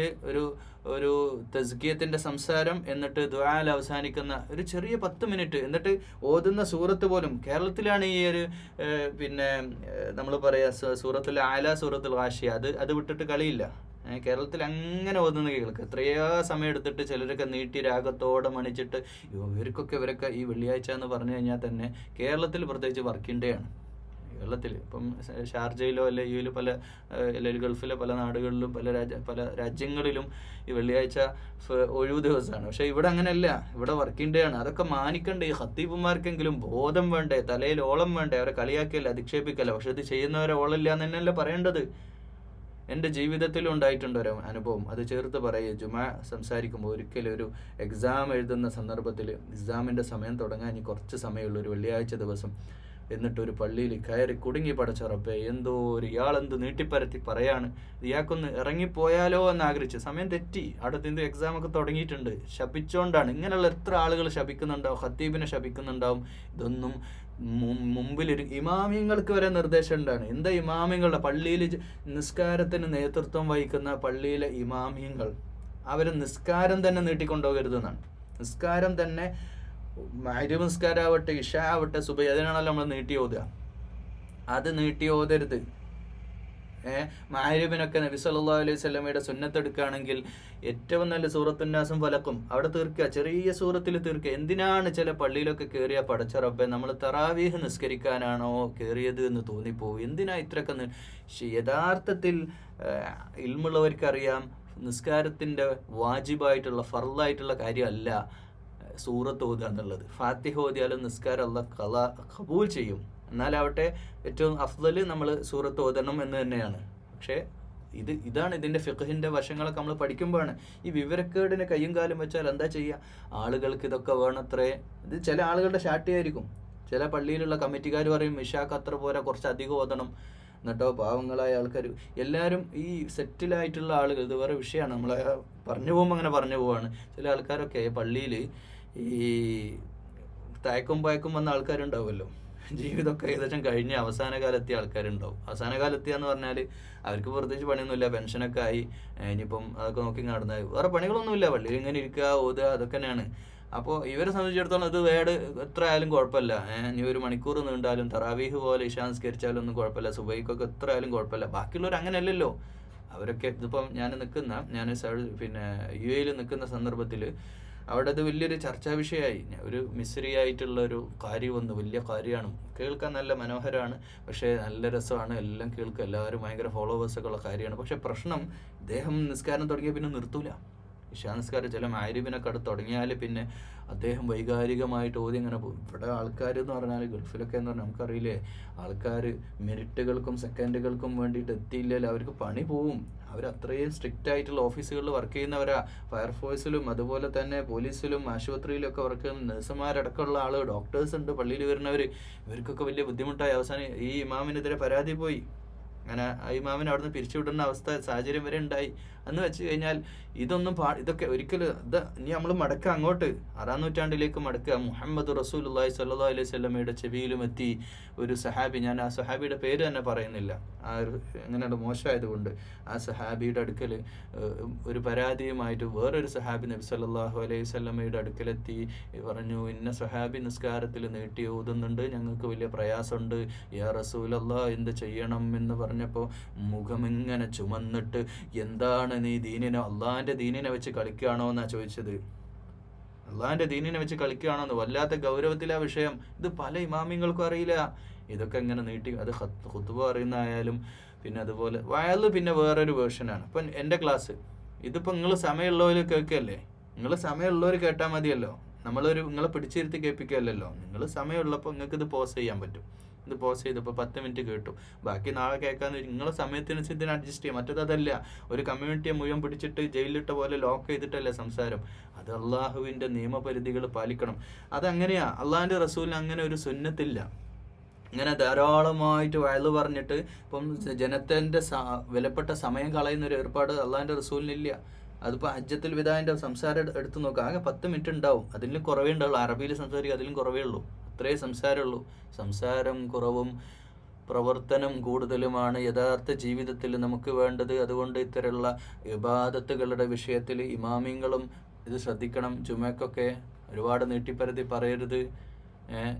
ഒരു തസ്കിയത്തിൻ്റെ സംസാരം, എന്നിട്ട് ദുആയിൽ അവസാനിക്കുന്ന ഒരു ചെറിയ 10 മിനിറ്റ്, എന്നിട്ട് ഓതുന്ന സൂറത്ത് പോലും കേരളത്തിലാണ് ഈ ഒരു പിന്നെ നമ്മൾ പറയുക സൂറത്തുൽ ആല, സൂറത്തുൽ ഗാഷിയ, അത് വിട്ടിട്ട് കളിയില്ല. കേരളത്തിൽ അങ്ങനെ ഓതുന്ന കേൾക്കുക. എത്രയോ സമയം എടുത്തിട്ട് ചിലരൊക്കെ നീട്ടി രാഗത്തോടെ മണിച്ചിട്ട്, ഇവരൊക്കെ ഈ വെള്ളിയാഴ്ച എന്ന് പറഞ്ഞു കഴിഞ്ഞാൽ തന്നെ കേരളത്തിൽ പ്രത്യേകിച്ച് വർക്കിംഗ് ഡേ ആണ്. കേരളത്തിൽ ഇപ്പം ഷാർജയിലോ അല്ലെങ്കിൽ അല്ലെങ്കിൽ ഗൾഫിലെ പല നാടുകളിലും പല രാജ്യങ്ങളിലും ഈ വെള്ളിയാഴ്ച ഒഴിവു ദിവസമാണ്. പക്ഷെ ഇവിടെ അങ്ങനെയല്ല, ഇവിടെ വർക്കിംഗ് ഡേ ആണ്. അതൊക്കെ മാനിക്കണ്ടേ? ഈ ഖത്തീബുമാർക്കെങ്കിലും ബോധം വേണ്ടേ? തലയിൽ ഓളം വേണ്ടേ? അവരെ കളിയാക്കിയല്ല, അധിക്ഷേപിക്കല്ല. പക്ഷെ ഇത് ചെയ്യുന്നവരെ ഓളമില്ല എന്ന് തന്നെയല്ലേ പറയേണ്ടത്. എൻ്റെ ജീവിതത്തിലും ഉണ്ടായിട്ടുണ്ട് ഒരു അനുഭവം, അത് ചേർത്ത് പറയുക. ജുമാ സംസാരിക്കുമ്പോൾ ഒരിക്കലും ഒരു എക്സാം എഴുതുന്ന സന്ദർഭത്തിൽ എക്സാമിൻ്റെ സമയം തുടങ്ങാൻ ഇനി കുറച്ച് സമയമുള്ളൂ, ഒരു വെള്ളിയാഴ്ച ദിവസം. എന്നിട്ടൊരു പള്ളിയിൽ കയറി കുടുങ്ങി പടച്ചുറപ്പേ, എന്തോ ഇയാളെന്ത് നീട്ടിപ്പരത്തി പറയാണ്, ഇയാൾക്കൊന്ന് ഇറങ്ങിപ്പോയാലോ എന്ന് ആഗ്രഹിച്ചു. സമയം തെറ്റി, അവിടെ എന്തോ എക്സാമൊക്കെ തുടങ്ങിയിട്ടുണ്ട്. ശപിച്ചുകൊണ്ടാണ്. ഇങ്ങനെയുള്ള എത്ര ആളുകൾ ശപിക്കുന്നുണ്ടാവും, ഖത്തീബിനെ ശപിക്കുന്നുണ്ടാവും. ഇതൊന്നും മുമ്പിൽ ഇമാമിങ്ങൾക്ക് വരെ നിർദ്ദേശം ഉണ്ടാണ്. എന്താ ഇമാമിങ്ങളുടെ പള്ളിയിൽ നിസ്കാരത്തിന് നേതൃത്വം വഹിക്കുന്ന പള്ളിയിലെ ഇമാമിങ്ങൾ, അവർ നിസ്കാരം തന്നെ നീട്ടിക്കൊണ്ടുപോകരുതെന്നാണ്. നിസ്കാരം തന്നെ മഗ്‌രിബ് നിസ്കാരമാവട്ടെ, ഇശ ആവട്ടെ, സുബഹി, അതിനാണല്ലോ നമ്മൾ നീട്ടി ഓതുക. അത് നീട്ടി ഓതരുത്. മഗ്‌രിബിനൊക്കെ നബി സല്ലല്ലാഹു അലൈഹി വസല്ലമയുടെ സുന്നത്തെടുക്കുകയാണെങ്കിൽ ഏറ്റവും നല്ല സൂറത്തുന്നാസും ഫലക്കും അവിടെ തീർക്കുക, ചെറിയ സൂറത്തിൽ തീർക്കുക. എന്തിനാണ് ചില പള്ളിയിലൊക്കെ കയറിയ പടച്ച റബ്ബേ, നമ്മൾ തറാവീഹ് നിസ്കരിക്കാനാണോ കയറിയത് എന്ന് തോന്നിപ്പോവും. എന്തിനാ ഇത്രയൊക്കെ? യഥാർത്ഥത്തിൽ ഇൽമുള്ളവർക്കറിയാം, നിസ്കാരത്തിൻ്റെ വാജിബായിട്ടുള്ള ഫർളായിട്ടുള്ള കാര്യമല്ല സൂറത്ത് ഓതുക എന്നുള്ളത്. ഫാത്തിഹ ഓതിയാലും നിസ്കാരം അല്ലാഹ് ഖബൂൽ ചെയ്യും. എന്നാലാവട്ടെ ഏറ്റവും അഫ്ളൽ നമ്മൾ സൂറത്ത് ഓതണം എന്ന് തന്നെയാണ്. പക്ഷേ ഇതാണ് ഇതിൻ്റെ ഫിഖ്ഹിൻ്റെ വശങ്ങളൊക്കെ നമ്മൾ പഠിക്കുമ്പോഴാണ്. ഈ വിവരക്കേടിന് കയ്യും കാലും വെച്ചാൽ എന്താ ചെയ്യുക? ആളുകൾക്ക് ഇതൊക്കെ വേണത്രേ. ഇത് ചില ആളുകളുടെ ശാഠ്യമായിരിക്കും. ചില പള്ളിയിലുള്ള കമ്മിറ്റിക്കാർ പറയും ഇശാക്ക് അത്ര പോരാ, കുറച്ച് അധികം ഓതണം. എന്നിട്ടോ പാവങ്ങളായ ആൾക്കാർ എല്ലാവരും ഈ സെറ്റിലായിട്ടുള്ള ആളുകൾ, ഇത് വേറെ വിഷയമാണ്, നമ്മളെ പറഞ്ഞു പോകുമ്പോൾ അങ്ങനെ പറഞ്ഞു പോവാണ്. ചില ആൾക്കാരൊക്കെ പള്ളിയിൽ ഈ തയക്കും പയക്കും വന്ന ആൾക്കാരുണ്ടാവുമല്ലോ, ജീവിതമൊക്കെ ഏകദേശം കഴിഞ്ഞ് അവസാന കാലത്തിയ ആൾക്കാരുണ്ടാവും. അവസാന കാലത്തിയ എന്ന് പറഞ്ഞാൽ അവർക്ക് പ്രത്യേകിച്ച് പണിയൊന്നുമില്ല, പെൻഷനൊക്കെ ആയി, ഇനിയിപ്പം അതൊക്കെ നോക്കി നടന്നത്, വേറെ പണികളൊന്നുമില്ല, പള്ളിയിൽ ഇങ്ങനെ ഇരിക്കുക, ഓതുക, അതൊക്കെ തന്നെയാണ്. അപ്പോൾ ഇവരെ സംബന്ധിച്ചിടത്തോളം ഇത് എത്ര ആയാലും കുഴപ്പമില്ല. ഇനി 1 മണിക്കൂർ നീണ്ടാലും തറാവീഹ് പോലെ ഇശാ നിസ്കരിച്ചാലും ഒന്നും കുഴപ്പമില്ല, സുബഹിക്കൊക്കെ എത്ര ആയാലും കുഴപ്പമില്ല. ബാക്കിയുള്ളവർ അങ്ങനെയല്ലല്ലോ. അവരൊക്കെ ഇതിപ്പം ഞാൻ UAE നിൽക്കുന്ന സന്ദർഭത്തിൽ അവിടെ അത് വലിയൊരു ചർച്ചാ വിഷയമായി. ഒരു മിസ്രിയായിട്ടുള്ളൊരു കാര്യം വന്നു, വലിയ കാര്യമാണ്, കേൾക്കാൻ നല്ല മനോഹരമാണ്, പക്ഷേ നല്ല രസമാണ്, എല്ലാം കേൾക്കുക, എല്ലാവരും ഭയങ്കര ഫോളോവേഴ്സൊക്കെ ഉള്ള കാര്യമാണ്. പക്ഷേ പ്രശ്നം, അദ്ദേഹം നിസ്കാരം തുടങ്ങിയ പിന്നെ നിർത്തൂല. ഇശാ നിസ്കാരം ചില മഗ്‌രിബിനൊക്കെ അടുത്ത് തുടങ്ങിയാൽ പിന്നെ അദ്ദേഹം വൈകാരികമായിട്ട് ഓതി ഇങ്ങനെ പോകും. ഇവിടെ ആൾക്കാർ എന്ന് പറഞ്ഞാൽ ഗൾഫിലൊക്കെ എന്ന് പറഞ്ഞാൽ നമുക്കറിയില്ലേ, ആൾക്കാർ മിനിറ്റുകൾക്കും സെക്കൻഡുകൾക്കും വേണ്ടിയിട്ട് എത്തിയില്ലെങ്കിൽ അവർക്ക് പണി പോവും. അവർ അത്രയും സ്ട്രിക്റ്റ് ആയിട്ടുള്ള ഓഫീസുകളിൽ വർക്ക് ചെയ്യുന്നവരാ. ഫയർഫോഴ്സിലും അതുപോലെ തന്നെ പോലീസിലും ആശുപത്രിയിലും ഒക്കെ വർക്ക് ചെയ്യുന്ന നഴ്സുമാരടക്കമുള്ള ആളുകൾ, ഡോക്ടേഴ്സ് ഉണ്ട്, പള്ളിയിൽ വരുന്നവർ. ഇവർക്കൊക്കെ വലിയ ബുദ്ധിമുട്ടായി. അവസാനം ഈ ഇമാമിനെതിരെ പരാതി പോയി. അങ്ങനെ ആ ഇമാമിനെ അവിടുന്ന് പിരിച്ചുവിടുന്ന സാഹചര്യം വരെ ഉണ്ടായി. എന്ന് വെച്ച് കഴിഞ്ഞാൽ ഇതൊക്കെ ഒരിക്കലും ഇനി നമ്മൾ മടക്കുക അങ്ങോട്ട് 6-ാം നൂറ്റാണ്ടിലേക്ക് മടക്കുക. മുഹമ്മദ് റസൂലുള്ളാഹി സ്വല്ലല്ലാഹു അലൈഹി വസല്ലമയുടെ ചെവിയിലും എത്തി ഒരു സഹാബി, ഞാൻ ആ സഹാബിയുടെ പേര് തന്നെ പറയുന്നില്ല, അങ്ങനെയുള്ള മോശമായതുകൊണ്ട്, ആ സഹാബിയുടെ അടുക്കൽ ഒരു പരാതിയുമായിട്ട് വേറൊരു സഹാബി നബി സല്ലല്ലാഹു അലൈഹി വസല്ലമയുടെ അടുക്കലെത്തി പറഞ്ഞു, ഇന്ന സഹാബി നിസ്കാരത്തിൽ നീട്ടി ഓതുന്നുണ്ട്, ഞങ്ങൾക്ക് വലിയ പ്രയാസമുണ്ട്, യാ റസൂലല്ലാഹ് എന്ത് ചെയ്യണം എന്ന് പറഞ്ഞപ്പോൾ മുഖമിങ്ങനെ ചുമന്നിട്ട്, എന്താണ് നീ ദീനിനെ, അള്ളാഹിൻ്റെ ദീനിനെ വെച്ച് കളിക്കുകയാണോ എന്നാ ചോദിച്ചത്. അള്ളാഹിൻ്റെ ദീനിനെ വെച്ച് കളിക്കുകയാണോ എന്ന്. വല്ലാത്ത ഗൗരവത്തിലാ വിഷയം. ഇത് പല ഇമാമിങ്ങൾക്കും അറിയില്ല. ഇതൊക്കെ ഇങ്ങനെ നീട്ടി, അത് ഖുതുബ പറയുന്നതായാലും പിന്നെ അതുപോലെ വയല് പിന്നെ വേറൊരു വേർഷനാണ്. ഇപ്പം എൻ്റെ ക്ലാസ് ഇതിപ്പോൾ നിങ്ങൾ സമയമുള്ളവർ കേൾക്കുകയല്ലേ, നിങ്ങൾ സമയമുള്ളവർ കേട്ടാൽ മതിയല്ലോ. നിങ്ങളെ പിടിച്ചിരുത്തി കേൾപ്പിക്കുകയല്ലല്ലോ. നിങ്ങൾ സമയമുള്ളപ്പോൾ നിങ്ങൾക്ക് ഇത് പോസ് ചെയ്യാൻ പറ്റും. ഇത് പോസ് ചെയ്തപ്പോൾ 10 മിനിറ്റ് കേട്ടു, ബാക്കി നാളെ കേൾക്കാമെന്ന് നിങ്ങളെ സമയത്തിനനുസരിച്ച് അഡ്ജസ്റ്റ് ചെയ്യാം. മറ്റേതല്ല, ഒരു കമ്മ്യൂണിറ്റിയെ മുഴുവൻ പിടിച്ചിട്ട് ജയിലിലിട്ട പോലെ ലോക്ക് ചെയ്തിട്ടല്ലേ സംസാരം. അത് അള്ളാഹുവിൻ്റെ നിയമപരിധികൾ പാലിക്കണം. അതങ്ങനെയാ. അള്ളാഹിൻ്റെ റസൂലിന് അങ്ങനെ ഒരു സുന്നത്തില്ല. ഇങ്ങനെ ധാരാളമായിട്ട് വയല് പറഞ്ഞിട്ട് ഇപ്പം ജനത്തിൻ്റെ വിലപ്പെട്ട സമയം കളയുന്ന ഒരു ഏർപ്പാട് അള്ളാഹിൻ്റെ റസൂലിനില്ല. അതിപ്പോൾ ഹജ്ജത്തുൽ വിദാഇൻ്റെ സംസാരം എടുത്ത് നോക്കുക, ആകെ 10 മിനിറ്റ് ഉണ്ടാവും, അതിലും കുറവേ ഉണ്ടാവുള്ളൂ. അറബിയിൽ സംസാരിക്കുക, അതിലും കുറവേ ഉള്ളൂ. അത്രേ സംസാരമുള്ളൂ. സംസാരം കുറവും പ്രവർത്തനം കൂടുതലുമാണ് യഥാർത്ഥ ജീവിതത്തിൽ നമുക്ക് വേണ്ടത്. അതുകൊണ്ട് ഇത്തരമുള്ള ഇബാദത്തുകളുടെ വിഷയത്തിൽ ഇമാമിങ്ങളും ഇത് ശ്രദ്ധിക്കണം. ജുമയ്ക്കൊക്കെ ഒരുപാട് നീട്ടിപ്പരത്തി പറയരുത്.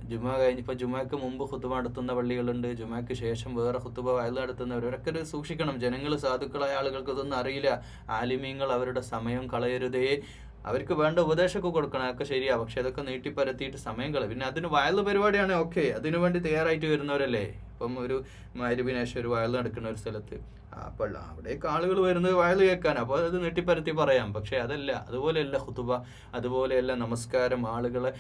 ജുമ കഴിഞ്ഞിപ്പോൾ ജുമയ്ക്ക് മുമ്പ് ഖുതുബ നടത്തുന്ന പള്ളികളുണ്ട്, ജുമയ്ക്ക് ശേഷം വേറെ ഖുതുബ വയൽ നടത്തുന്നവരൊക്കെ ഇത് സൂക്ഷിക്കണം. ജനങ്ങൾ, സാധുക്കളായ ആളുകൾക്ക് ഇതൊന്നും അറിയില്ല. ആലിമീങ്ങൾ അവരുടെ സമയം കളയരുതേ. അവർക്ക് വേണ്ട ഉപദേശമൊക്കെ കൊടുക്കണം, അതൊക്കെ ശരിയാ. പക്ഷെ അതൊക്കെ നീട്ടിപ്പരത്തിയിട്ട് സമയം കളയും. പിന്നെ അതിന് വയൽ പരിപാടിയാണ്, ഓക്കെ, അതിനു വേണ്ടി തയ്യാറായിട്ട് വരുന്നവരല്ലേ. ഇപ്പം ഒരു മഗ്‌രിബിന് ശേഷം ഒരു വയൽ നടക്കുന്ന ഒരു സ്ഥലത്ത് അവിടേക്ക് ആളുകൾ വരുന്നത് വയൽ കേൾക്കാൻ, അപ്പോൾ അത് നെട്ടിപ്പരത്തി പറയാം. പക്ഷെ അതല്ല, അതുപോലെയല്ല ഖുതുബ, അതുപോലെയല്ല നമസ്കാരം. ആളുകളെ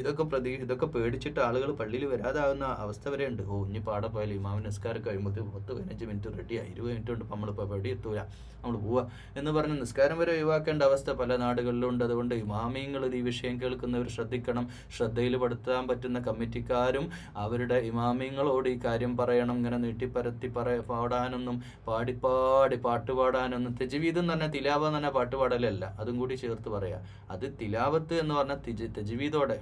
ഇതൊക്കെ പേടിച്ചിട്ട് ആളുകൾ പള്ളിയിൽ വരാതാകുന്ന അവസ്ഥ വരെ ഉണ്ട്. ഇനി പാടെ പോയാലും ഇമാമിന് നിസ്കാരം കഴിയുമ്പോൾ 10-15 മിനിറ്റ് റെഡിയായി, 20 മിനിറ്റ് കൊണ്ട് നമ്മളിപ്പോൾ എവിടെ എത്തൂല, നമ്മൾ പോവുക എന്ന് പറഞ്ഞ് നിസ്കാരം വരെ ഒഴിവാക്കേണ്ട അവസ്ഥ പല നാടുകളിലും ഉണ്ട്. അതുകൊണ്ട് ഇമാമിങ്ങൾ ഈ വിഷയം കേൾക്കുന്നവർ ശ്രദ്ധിക്കണം. ശ്രദ്ധയിൽ പെടുത്താൻ പറ്റുന്ന കമ്മിറ്റിക്കാരും അവരുടെ ഇമാമിങ്ങളോട് ഈ കാര്യം പറയണം. ഇങ്ങനെ നീട്ടിപ്പരത്തി പാടാനൊന്നും പാട്ട് പാടാനൊന്നും. തജ്വീദ് എന്ന് പറഞ്ഞാൽ തിലാവ എന്ന് പറഞ്ഞാൽ പാട്ട് പാടലല്ല, അതും കൂടി ചേർത്ത് പറയാം. അത് തിലാവത്ത് എന്ന് പറഞ്ഞാൽ തജ്വീദോടെ,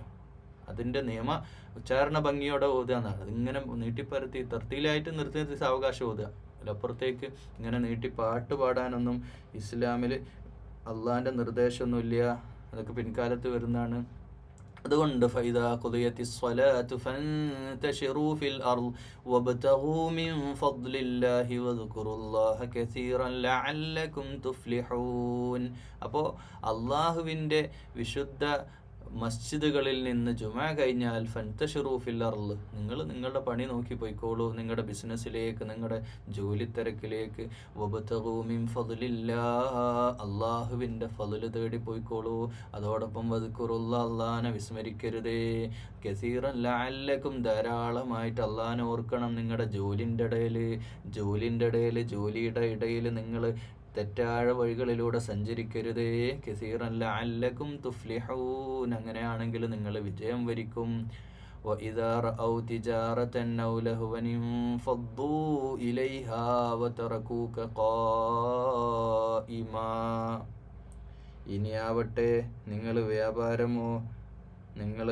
അതിൻ്റെ നിയമ ഉച്ചാരണ ഭംഗിയോടെ ഓതുക എന്നാണ്. അതിങ്ങനെ നീട്ടിപ്പരത്തി തർത്തിയിലായിട്ട് നിർത്തി സാവകാശം ഓതുക. അതിലപ്പുറത്തേക്ക് ഇങ്ങനെ നീട്ടി പാട്ട് പാടാനൊന്നും ഇസ്ലാമിൽ അള്ളാഹിൻ്റെ നിർദ്ദേശമൊന്നുമില്ല. അതൊക്കെ പിൻകാലത്ത് വരുന്നതാണ്. അതുകൊണ്ട് ഫൈദാ ഖുദിയത്തിസ് സ്വലാത്തു ഫൻതശിറൂ ഫിൽ അർള് വബ്തഗൂ മിൻ ഫദ്ലില്ലാഹി വദ്കുറുല്ലാഹ കസീറൻ ലഅല്ലകും തുഫ്ലിഹൂൻ. അപ്പോൾ അള്ളാഹുവിൻ്റെ വിശുദ്ധ മസ്ജിദുകളിൽ നിന്ന് ജുമാ കഴിഞ്ഞാൽ ഫൻതശിറൂ ഫിൽ അർള്, നിങ്ങൾ നിങ്ങളുടെ പണി നോക്കി പോയിക്കോളൂ, നിങ്ങളുടെ ബിസിനസ്സിലേക്ക്, നിങ്ങളുടെ ജോലി തിരക്കിലേക്ക്. വബ്തഗൂ മിൻ ഫദ്ലില്ലാഹ്, അള്ളാഹുവിൻ്റെ ഫദ്ല് തേടി പോയിക്കോളൂ. അതോടൊപ്പം വദ്കുറുല്ലാഹ്, അള്ളാഹനെ വിസ്മരിക്കരുതേ. കസീറൻ ലഅല്ലകും, ധാരാളമായിട്ട് അള്ളാഹനെ ഓർക്കണം. നിങ്ങളുടെ ജോലിയുടെ ഇടയിൽ നിങ്ങൾ തെറ്റായ വഴികളിലൂടെ സഞ്ചരിക്കരുതേ. കസീറൻ ലഅല്ലകും തുഫ്ലിഹൂൻ, അങ്ങനെയാണെങ്കിൽ നിങ്ങൾ വിജയം വരിക്കും. വഇദാ റഔ തിജാറതൻ ഔ ലഹ്വൻ ഫദ്ദൂ ഇലൈഹാ വതറകൂക ഖായിമാ. ഇനിയാവട്ടെ നിങ്ങൾ വ്യാപാരമോ നിങ്ങൾ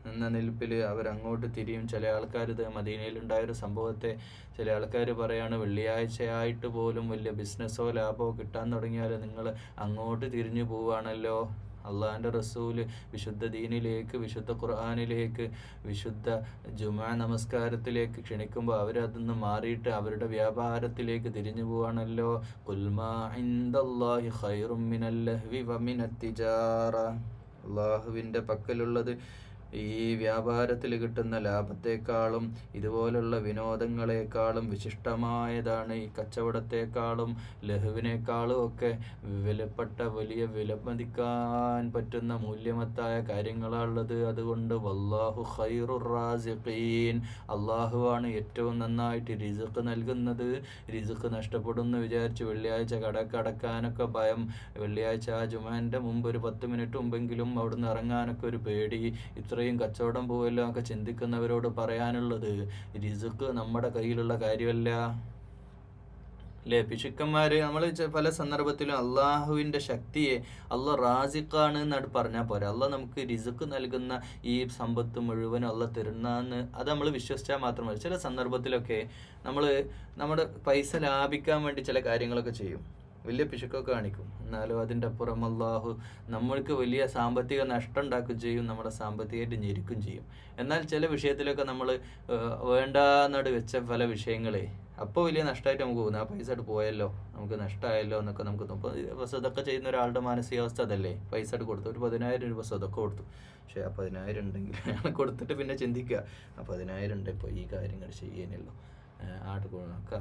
എന്ന നിൽപ്പിൽ അവരങ്ങോട്ട് തിരിയും. ചില ആൾക്കാർ, ഇത് മദീനയിലുണ്ടായൊരു സംഭവത്തെ ചില ആൾക്കാർ പറയാണ്, വെള്ളിയാഴ്ചയായിട്ട് പോലും വലിയ ബിസിനസ്സോ ലാഭമോ കിട്ടാൻ തുടങ്ങിയാൽ നിങ്ങൾ അങ്ങോട്ട് തിരിഞ്ഞു പോവുകയാണല്ലോ. അള്ളാഹിൻ്റെ റസൂല് വിശുദ്ധ ദീനിലേക്ക്, വിശുദ്ധ ഖുർആനിലേക്ക്, വിശുദ്ധ ജുമാ നമസ്കാരത്തിലേക്ക് ക്ഷണിക്കുമ്പോൾ അവരതിന്ന് മാറിയിട്ട് അവരുടെ വ്യാപാരത്തിലേക്ക് തിരിഞ്ഞു പോവാണല്ലോ. ഖുൽ മാ ഇൻദല്ലാഹി ഖൈറും മിനൽ ലഹ്വി വമിനത് തിജാറ, അള്ളാഹുവിൻ്റെ പക്കലുള്ളത് ഈ വ്യാപാരത്തിൽ കിട്ടുന്ന ലാഭത്തെക്കാളും ഇതുപോലുള്ള വിനോദങ്ങളെക്കാളും വിശിഷ്ടമായതാണ്. ഈ കച്ചവടത്തെക്കാളും ലഹുവിനേക്കാളും ഒക്കെ വിലപ്പെട്ട, വലിയ വിലമതിക്കാൻ പറ്റുന്ന മൂല്യമത്തായ കാര്യങ്ങളാണുള്ളത്. അതുകൊണ്ട് വല്ലാഹു ഖൈറുർ റാസിഖീൻ, അള്ളാഹുവാണ് ഏറ്റവും നന്നായിട്ട് റിസ്ക് നൽകുന്നത്. റിസ്ക് നഷ്ടപ്പെടുമെന്ന് വിചാരിച്ച് വെള്ളിയാഴ്ച കടക്കാനൊക്കെ ഭയം, വെള്ളിയാഴ്ച ആ ജുമാൻ്റെ മുമ്പ് ഒരു 10 മിനിറ്റ് മുമ്പെങ്കിലും അവിടുന്ന് ഇറങ്ങാനൊക്കെ ഒരു പേടി, ഇത്രയും കച്ചവടം പോവല്ലോ ഒക്കെ ചിന്തിക്കുന്നവരോട് പറയാനുള്ളത്, റിസ്ക് നമ്മുടെ കയ്യിലുള്ള കാര്യമല്ല. അല്ലേ? പിശുക്കന്മാർ നമ്മൾ പല സന്ദർഭത്തിലും അള്ളാഹുവിൻ്റെ ശക്തിയെ അള്ളാഹ് റാസിഖാണ് എന്നാണ് പറഞ്ഞാൽ പോരാ. അള്ളാഹ് നമുക്ക് റിസ്ക് നൽകുന്ന ഈ സമ്പത്ത് മുഴുവനും അള്ളാഹ് തരുന്നതെന്ന് അത് നമ്മൾ വിശ്വസിച്ചാൽ മാത്രം മതി. ചില സന്ദർഭത്തിലൊക്കെ നമ്മൾ നമ്മുടെ പൈസ ലാഭിക്കാൻ വേണ്ടി ചില കാര്യങ്ങളൊക്കെ ചെയ്യും, വലിയ പിശുക്കൊക്കെ കാണിക്കും. എന്നാലും അതിൻ്റെ അപ്പുറം അള്ളാഹു നമ്മൾക്ക് വലിയ സാമ്പത്തിക നഷ്ടം ഉണ്ടാക്കുകയും ചെയ്യും, നമ്മുടെ സാമ്പത്തികമായിട്ട് ഞെരുക്കും ചെയ്യും. എന്നാൽ ചില വിഷയത്തിലൊക്കെ നമ്മൾ വേണ്ടാന്നട് വെച്ച പല വിഷയങ്ങളെ അപ്പോൾ വലിയ നഷ്ടമായിട്ട് നമുക്ക് പോകുന്നത്, ആ പൈസ പോയല്ലോ, നമുക്ക് നഷ്ടമായല്ലോ എന്നൊക്കെ നമുക്ക് തോന്നും. ഇപ്പോൾ സ്വതക്ക ചെയ്യുന്ന ഒരാളുടെ മാനസികാവസ്ഥ അതല്ലേ. പൈസ കൊടുത്തു, ഒരു 10,000 രൂപ സ്വതക്ക കൊടുത്തു, പക്ഷേ ആ 10,000 ഉണ്ടെങ്കിൽ കൊടുത്തിട്ട് പിന്നെ ചിന്തിക്കുക, ആ 10,000 ഉണ്ട്, ഇപ്പോൾ ഈ കാര്യങ്ങൾ ചെയ്യാനല്ലോ,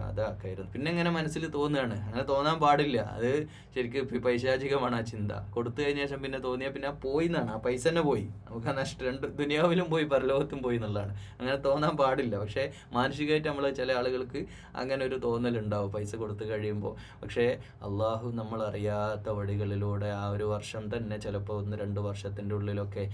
അതാക്കായിരുന്നു. പിന്നെ ഇങ്ങനെ മനസ്സിൽ തോന്നുകയാണ്. അങ്ങനെ തോന്നാൻ പാടില്ല. അത് ശരിക്കും പൈശാചികമാണ് ആ ചിന്ത. കൊടുത്തു കഴിഞ്ഞ ശേഷം പിന്നെ തോന്നിയാൽ പിന്നെ പോയി എന്നാണ്, ആ പൈസ തന്നെ പോയി, നമുക്ക് ആ നഷ്ടം, രണ്ട് ദുനിയാവിലും പോയി പരലോകത്തും പോയി എന്നുള്ളതാണ്. അങ്ങനെ തോന്നാൻ പാടില്ല. പക്ഷേ മാനസികമായിട്ട് നമ്മൾ ചില ആളുകൾക്ക് അങ്ങനെ ഒരു തോന്നലുണ്ടാവും പൈസ കൊടുത്തു കഴിയുമ്പോൾ. പക്ഷേ അള്ളാഹു നമ്മളറിയാത്ത വഴികളിലൂടെ ആ ഒരു വർഷം തന്നെ, ചിലപ്പോൾ 1-2 വർഷത്തിൻ്റെ ഉള്ളിലൊക്കെ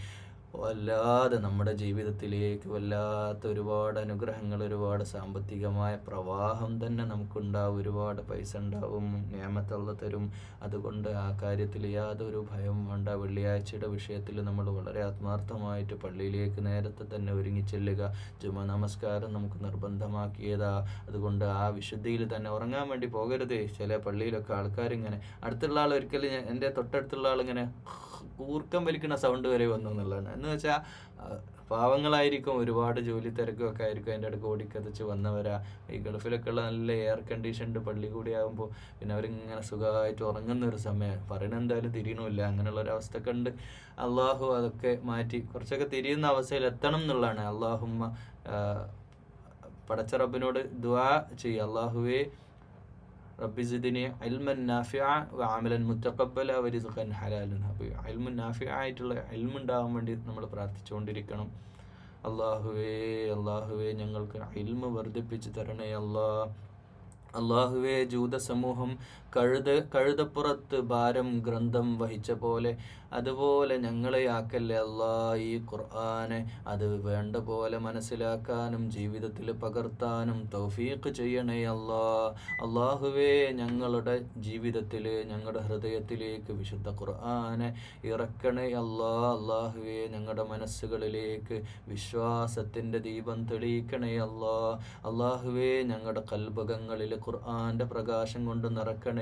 വല്ലാതെ നമ്മുടെ ജീവിതത്തിലേക്ക് വല്ലാത്ത ഒരുപാട് അനുഗ്രഹങ്ങൾ, ഒരുപാട് സാമ്പത്തികമായ പ്രവാഹം തന്നെ നമുക്കുണ്ടാവും. ഒരുപാട് പൈസ ഉണ്ടാവും, നിഅമത്ത് അല്ലാഹ് തരും. അതുകൊണ്ട് ആ കാര്യത്തിൽ യാതൊരു ഭയം വേണ്ട. വെള്ളിയാഴ്ചയുടെ വിഷയത്തിൽ നമ്മൾ വളരെ ആത്മാർത്ഥമായിട്ട് പള്ളിയിലേക്ക് നേരത്തെ തന്നെ ഒരുങ്ങിച്ചെല്ലുക. ജുമാ നമസ്കാരം നമുക്ക് നിർബന്ധമാക്കിയതാ. അതുകൊണ്ട് ആ വിശുദ്ധിയിൽ തന്നെ ഉറങ്ങാൻ വേണ്ടി പോകരുത്. ചില പള്ളിയിലൊക്കെ ആൾക്കാരിങ്ങനെ, അടുത്തുള്ള ആൾ ഒരിക്കലും, എൻ്റെ തൊട്ടടുത്തുള്ള ആളിങ്ങനെ കൂർക്കം വലിക്കുന്ന സൗണ്ട് വരെ വന്നു എന്നുള്ളതാണ്. എന്ന് വെച്ചാൽ പാവങ്ങളായിരിക്കും, ഒരുപാട് ജോലി തിരക്കൊക്കെ ആയിരിക്കും, അതിൻ്റെ അടുക്ക് ഓടിക്കതച്ച് വന്നവരാ. ഈ ഗൾഫിലൊക്കെ ഉള്ള നല്ല എയർ കണ്ടീഷൻഡ് പള്ളി കൂടിയാകുമ്പോൾ പിന്നെ അവരിങ്ങനെ സുഖമായിട്ട് ഉറങ്ങുന്ന ഒരു സമയം, പറയുന്നത് എന്തായാലും തിരിയണമില്ല. അങ്ങനെയുള്ളൊരവസ്ഥയൊക്കെ ഉണ്ട്. അള്ളാഹു അതൊക്കെ മാറ്റി കുറച്ചൊക്കെ തിരിയുന്ന അവസ്ഥയിൽ എത്തണം എന്നുള്ളതാണ്. അള്ളാഹുമ്മ പടച്ച റബ്ബിനോട് ദുആ ചെയ്യുക, അല്ലാഹുവേ റബ്ബി സിദ്നി ഇൽമൻ നാഫിഅ വ അമലൻ മുതഖബ്ബല വ റിസ്ഖൻ ഹലാലൻ. അപ്പോൾ ഇൽമുൻ നാഫിഅ ആയിട്ടുള്ള ഇൽമ് ഉണ്ടാകാൻ വേണ്ടി നമ്മൾ പ്രാർത്ഥിച്ചുകൊണ്ടിരിക്കണം. അല്ലാഹുവേ ഞങ്ങൾക്ക് ഇൽമ് വർദ്ധിപ്പിച്ച് തരണേ അല്ലാഹുവേ ജൂത സമൂഹം കഴുതപ്പുറത്ത് ഭാരം ഗ്രന്ഥം വഹിച്ച പോലെ അതുപോലെ ഞങ്ങളെ ആക്കല്ലേ അല്ലാ. ഈ ഖുർആനെ അത് വേണ്ട പോലെ മനസ്സിലാക്കാനും ജീവിതത്തിൽ പകർത്താനും തൗഫീഖ് ചെയ്യണേ അല്ലാഹുവേ ഞങ്ങളുടെ ജീവിതത്തിൽ ഞങ്ങളുടെ ഹൃദയത്തിലേക്ക് വിശുദ്ധ ഖുർആനെ ഇറക്കണേ അല്ലാഹുവേ ഞങ്ങളുടെ മനസ്സുകളിലേക്ക് വിശ്വാസത്തിൻ്റെ ദീപം തെളിയിക്കണേ അല്ലാഹുവേ ഞങ്ങളുടെ കൽബകങ്ങളിൽ ഖുർആന്റെ പ്രകാശം കൊണ്ട് നിറക്കണേ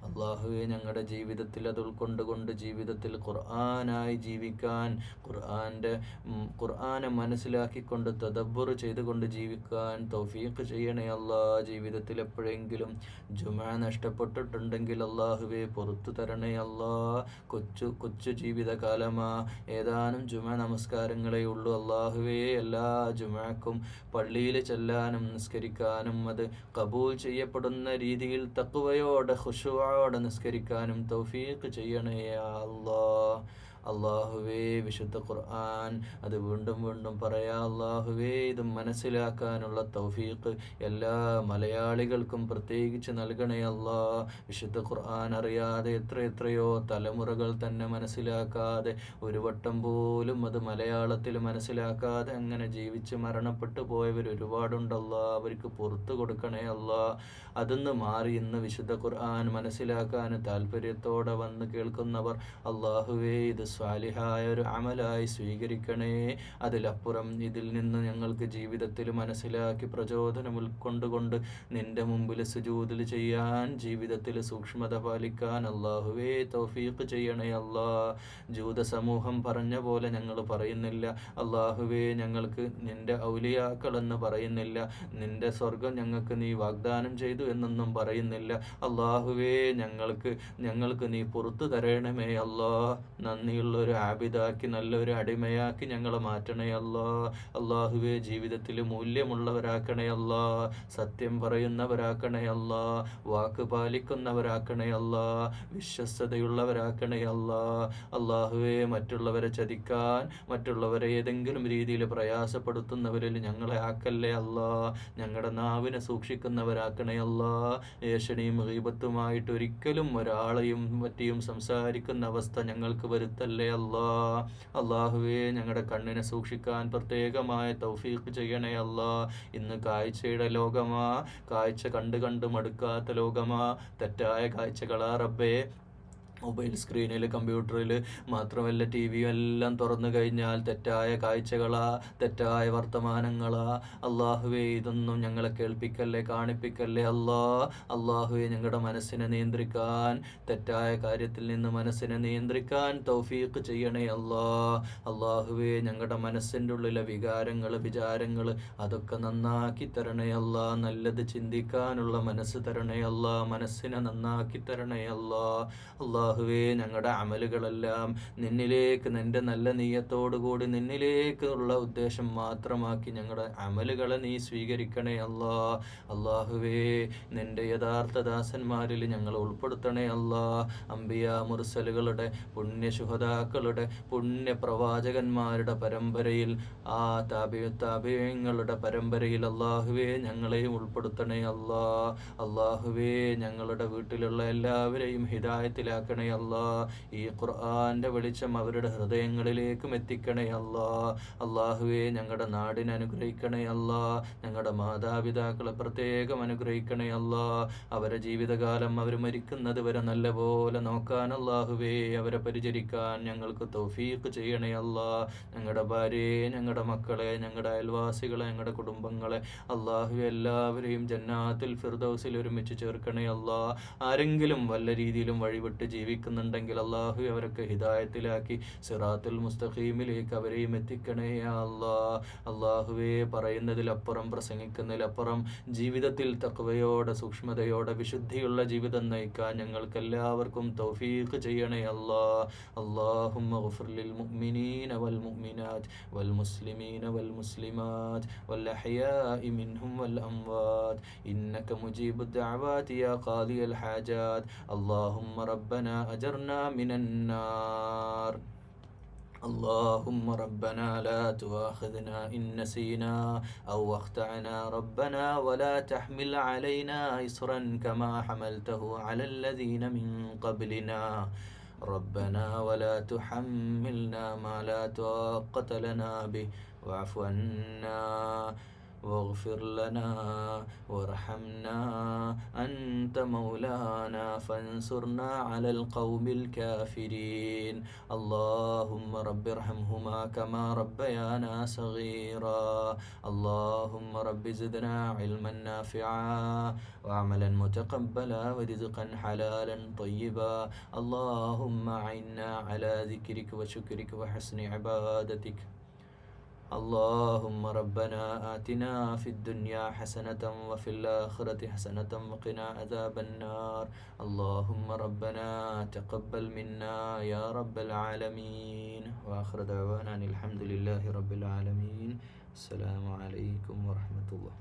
അല്ലാഹുവേ ഞങ്ങളുടെ ജീവിതത്തിൽ അത് ഉൾക്കൊണ്ടുകൊണ്ട് ജീവിതത്തിൽ ഖുർആനായി ജീവിക്കാൻ, ഖുർആനെ മനസ്സിലാക്കിക്കൊണ്ട് തദബ്ബുർ ചെയ്തുകൊണ്ട് ജീവിക്കാൻ തൗഫീഖ് ചെയ്യണേ ജീവിതത്തിൽ എപ്പോഴെങ്കിലും ജുമുഅ നഷ്ടപ്പെട്ടിട്ടുണ്ടെങ്കിൽ അല്ലാഹുവേ പുറത്തു തരണേ കൊച്ചു ജീവിതകാലമാ, ഏതാനും ജുമുഅ നമസ്കാരങ്ങളേ ഉള്ളൂ അല്ലാഹുവേ. എല്ലാ ജുമുഅക്കും പള്ളിയിൽ ചെല്ലാനും നിസ്കരിക്കാനും അത് കബൂൽ ചെയ്യപ്പെടുന്ന രീതിയിൽ തഖ്വയോടെ ഖുശൂഅോടെ നിസ്കരിക്കാനും തൗഫീഖ് ചെയ്യണേ അല്ലാഹുവേ. വിശുദ്ധ ഖുർആൻ അത് വീണ്ടും വീണ്ടും പറയാ അല്ലാഹുവേ. ഇത് മനസ്സിലാക്കാനുള്ള തൗഫീഖ് എല്ലാ മലയാളികൾക്കും പ്രത്യേകിച്ച് നൽകണേ വിശുദ്ധ ഖുർആൻ അറിയാതെ എത്രയോ തലമുറകൾ തന്നെ മനസ്സിലാക്കാതെ ഒരു വട്ടം പോലും അത് മലയാളത്തിൽ മനസ്സിലാക്കാതെ അങ്ങനെ ജീവിച്ച് മരണപ്പെട്ടു പോയവർ ഒരുപാടുണ്ടല്ലോ. അവർക്ക് പുറത്തു കൊടുക്കണേ അതിന്ന് മാറി ഇന്ന് വിശുദ്ധ ഖുർആൻ മനസ്സിലാക്കാൻ താല്പര്യത്തോടെ വന്ന് കേൾക്കുന്നവർ അല്ലാഹുവേ ഇത് സ്വാലിഹായ ഒരു അമലായി സ്വീകരിക്കണേ. അതിലപ്പുറം ഇതിൽ നിന്ന് ഞങ്ങൾക്ക് ജീവിതത്തിൽ മനസ്സിലാക്കി പ്രചോദനം ഉൾക്കൊണ്ടുകൊണ്ട് നിന്റെ മുമ്പിൽ സുജൂദിൽ ചെയ്യാൻ, ജീവിതത്തിൽ സൂക്ഷ്മത പാലിക്കാൻ അല്ലാഹുവേ തൗഫീഖ് ചെയ്യണേ ജൂത സമൂഹം പറഞ്ഞ പോലെ ഞങ്ങൾ പറയുന്നില്ല അല്ലാഹുവേ. ഞങ്ങൾക്ക് നിന്റെ ഔലിയാക്കളെന്ന് പറയുന്നില്ല, നിന്റെ സ്വർഗം ഞങ്ങൾക്ക് നീ വാഗ്ദാനം ചെയ്തു എന്നൊന്നും പറയുന്നില്ല അല്ലാഹുവേ. ഞങ്ങൾക്ക് നീ പുറത്തു തരണമേ നന്ദിയുള്ള ഒരു ആബിദാക്കി നല്ലൊരു അടിമയാക്കി ഞങ്ങളെ മാറ്റണേ അല്ലാഹുവേ. ജീവിതത്തിൽ മൂല്യമുള്ളവരാക്കണേ സത്യം പറയുന്നവരാക്കണേ വാക്ക് പാലിക്കുന്നവരാക്കണേ വിശ്വസ്തതയുള്ളവരാക്കണേ അല്ലാഹുവേ. മറ്റുള്ളവരെ ചതിക്കാൻ, മറ്റുള്ളവരെ ഏതെങ്കിലും രീതിയിൽ പ്രയാസപ്പെടുത്തുന്നവരിൽ ഞങ്ങളെ ആക്കല്ലേ ഞങ്ങളുടെ നാവിനെ സൂക്ഷിക്കുന്നവരാക്കണേ ഏഷണിയും ഗീബത്തുമായിട്ട് ഒരിക്കലും ഒരാളെയും പറ്റിയും സംസാരിക്കുന്ന അവസ്ഥ ഞങ്ങൾക്ക് വരുത്തല്ലേ അല്ലാഹുവേ. ഞങ്ങളുടെ കണ്ണിനെ സൂക്ഷിക്കാൻ പ്രത്യേകമായ തൗഫീഖ് ചെയ്യണേ ഇന്ന് കാഴ്ചയുടെ ലോകമാ, കാഴ്ച കണ്ട് മടുക്കാത്ത ലോകമാ. തെറ്റായ കാഴ്ചകളാ റബ്ബേ. മൊബൈൽ സ്ക്രീനിൽ, കമ്പ്യൂട്ടറിൽ, മാത്രമല്ല ടി വിയും എല്ലാം തുറന്നു കഴിഞ്ഞാൽ തെറ്റായ കാഴ്ചകളാ, തെറ്റായ വർത്തമാനങ്ങളാ. അല്ലാഹുവേ ഇതൊന്നും ഞങ്ങളെ കേൾപ്പിക്കല്ലേ, കാണിപ്പിക്കല്ലേ അല്ലാഹുവേ. ഞങ്ങളുടെ മനസ്സിനെ നിയന്ത്രിക്കാൻ, തെറ്റായ കാര്യത്തിൽ നിന്ന് മനസ്സിനെ നിയന്ത്രിക്കാൻ തൗഫീഖ് ചെയ്യണേ അല്ലാഹുവേ. ഞങ്ങളുടെ മനസ്സിൻ്റെ ഉള്ളിലെ വികാരങ്ങൾ, വിചാരങ്ങൾ അതൊക്കെ നന്നാക്കി തരണേ നല്ലത് ചിന്തിക്കാനുള്ള മനസ്സ് തരണേ മനസ്സിനെ നന്നാക്കി തരണേ അല്ലാഹുവേ. ഞങ്ങളുടെ അമലുകളെല്ലാം നിന്നിലേക്ക്, നിന്റെ നല്ല നീയത്തോടുകൂടി നിന്നിലേക്കുള്ള ഉദ്ദേശം മാത്രമാക്കി ഞങ്ങളുടെ അമലുകളെ നീ സ്വീകരിക്കണേ അല്ലാഹുവേ. നിന്റെ യഥാർത്ഥ ദാസന്മാരിൽ ഞങ്ങൾ ഉൾപ്പെടുത്തണേ അംബിയ മുർസലുകളുടെ, പുണ്യശുഹദാക്കളുടെ, പുണ്യപ്രവാചകന്മാരുടെ പരമ്പരയിൽ, ആ താബിഈങ്ങളുടെ പരമ്പരയിൽ അല്ലാഹുവേ ഞങ്ങളെയും ഉൾപ്പെടുത്തണേ അല്ലാഹുവേ. ഞങ്ങളുടെ വീട്ടിലുള്ള എല്ലാവരെയും ഹിദായത്തിലാക്കണേ ഈ ഖുർആന്റെ വെളിച്ചം അവരുടെ ഹൃദയങ്ങളിലേക്കും എത്തിക്കണേ അല്ലാഹുവേ. ഞങ്ങളുടെ നാടിനെ അനുഗ്രഹിക്കണേ ഞങ്ങളുടെ മാതാപിതാക്കളെ പ്രത്യേകം അനുഗ്രഹിക്കണേ അവരെ ജീവിതകാലം അവർ മരിക്കുന്നത് വരെ നല്ലപോലെ നോക്കാൻ അല്ലാഹുവേ, അവരെ പരിചരിക്കാൻ ഞങ്ങൾക്ക് തൗഫീഖ് ചെയ്യണേ ഞങ്ങളുടെ ഭാര്യയെ, ഞങ്ങളുടെ മക്കളെ, ഞങ്ങളുടെ അയൽവാസികളെ, ഞങ്ങളുടെ കുടുംബങ്ങളെ അല്ലാഹുവേ എല്ലാവരെയും ജന്നാത്തുൽ ഫിർദൗസിൽ ഒരുമിച്ച് ചേർക്കണേ ആരെങ്കിലും വല്ല രീതിയിലും വഴിവിട്ട് ജീവിക്കുന്നുണ്ടെങ്കിൽ അള്ളാഹു അവരൊക്കെ ഹിദായത്തിലാക്കി സിറാത്തുൽ മുസ്തഖീമിലേക്ക് അവരെയും എത്തിക്കണേ യാ അല്ലാ. അള്ളാഹുവേ, പറയുന്നതിലപ്പുറം പ്രസംഗിക്കുന്നതിലപ്പുറം ജീവിതത്തിൽ തഖ്വയോടെ സൂക്ഷ്മതയോടെ വിശുദ്ധിയുള്ള ജീവിതം നയിക്കാൻ ഞങ്ങൾക്കെല്ലാവർക്കും തൗഫീഖ് ചെയ്യണേ അല്ലാ. അല്ലാഹുമ്മ ഗ്ഫിർ ലിൽ മുഅ്മിനീന വൽ മുഅ്മിനാത്ത് വൽ മുസ്ലിമീന വൽ മുസ്ലിമാത്ത് വൽ അഹ്യാഇ മിൻഹും വൽ അംവാത്ത് ഇന്നക മുജീബുദ് ദഅവാതി യാ ഖാദിയൽ ഹാജാത്ത്. اللهم ربنا أجرنا من النار. اللهم ربنا لا تؤاخذنا إن نسينا أو أخطأنا ربنا ولا تحمل علينا إصرا كما حملته على الذين من قبلنا ربنا ولا تحملنا ما لا طاقة لنا به واعف عنا واغفر لنا وارحمنا أنت مولانا فانصرنا على القوم الكافرين. اللهم رب ارحمهما كما ربيانا صغيرا. اللهم رب زدنا علما نافعا وعملا متقبلا ورزقا حلالا طيبا. اللهم أعنا على ذكرك وشكرك وحسن عبادتك. اللهم ربنا آتنا في الدنيا حسنة وفي الآخرة حسنة وقنا عذاب النار. اللهم ربنا تقبل منا يا رب العالمين. وآخر دعوانا الحمد لله رب العالمين. السلام عليكم ورحمة الله.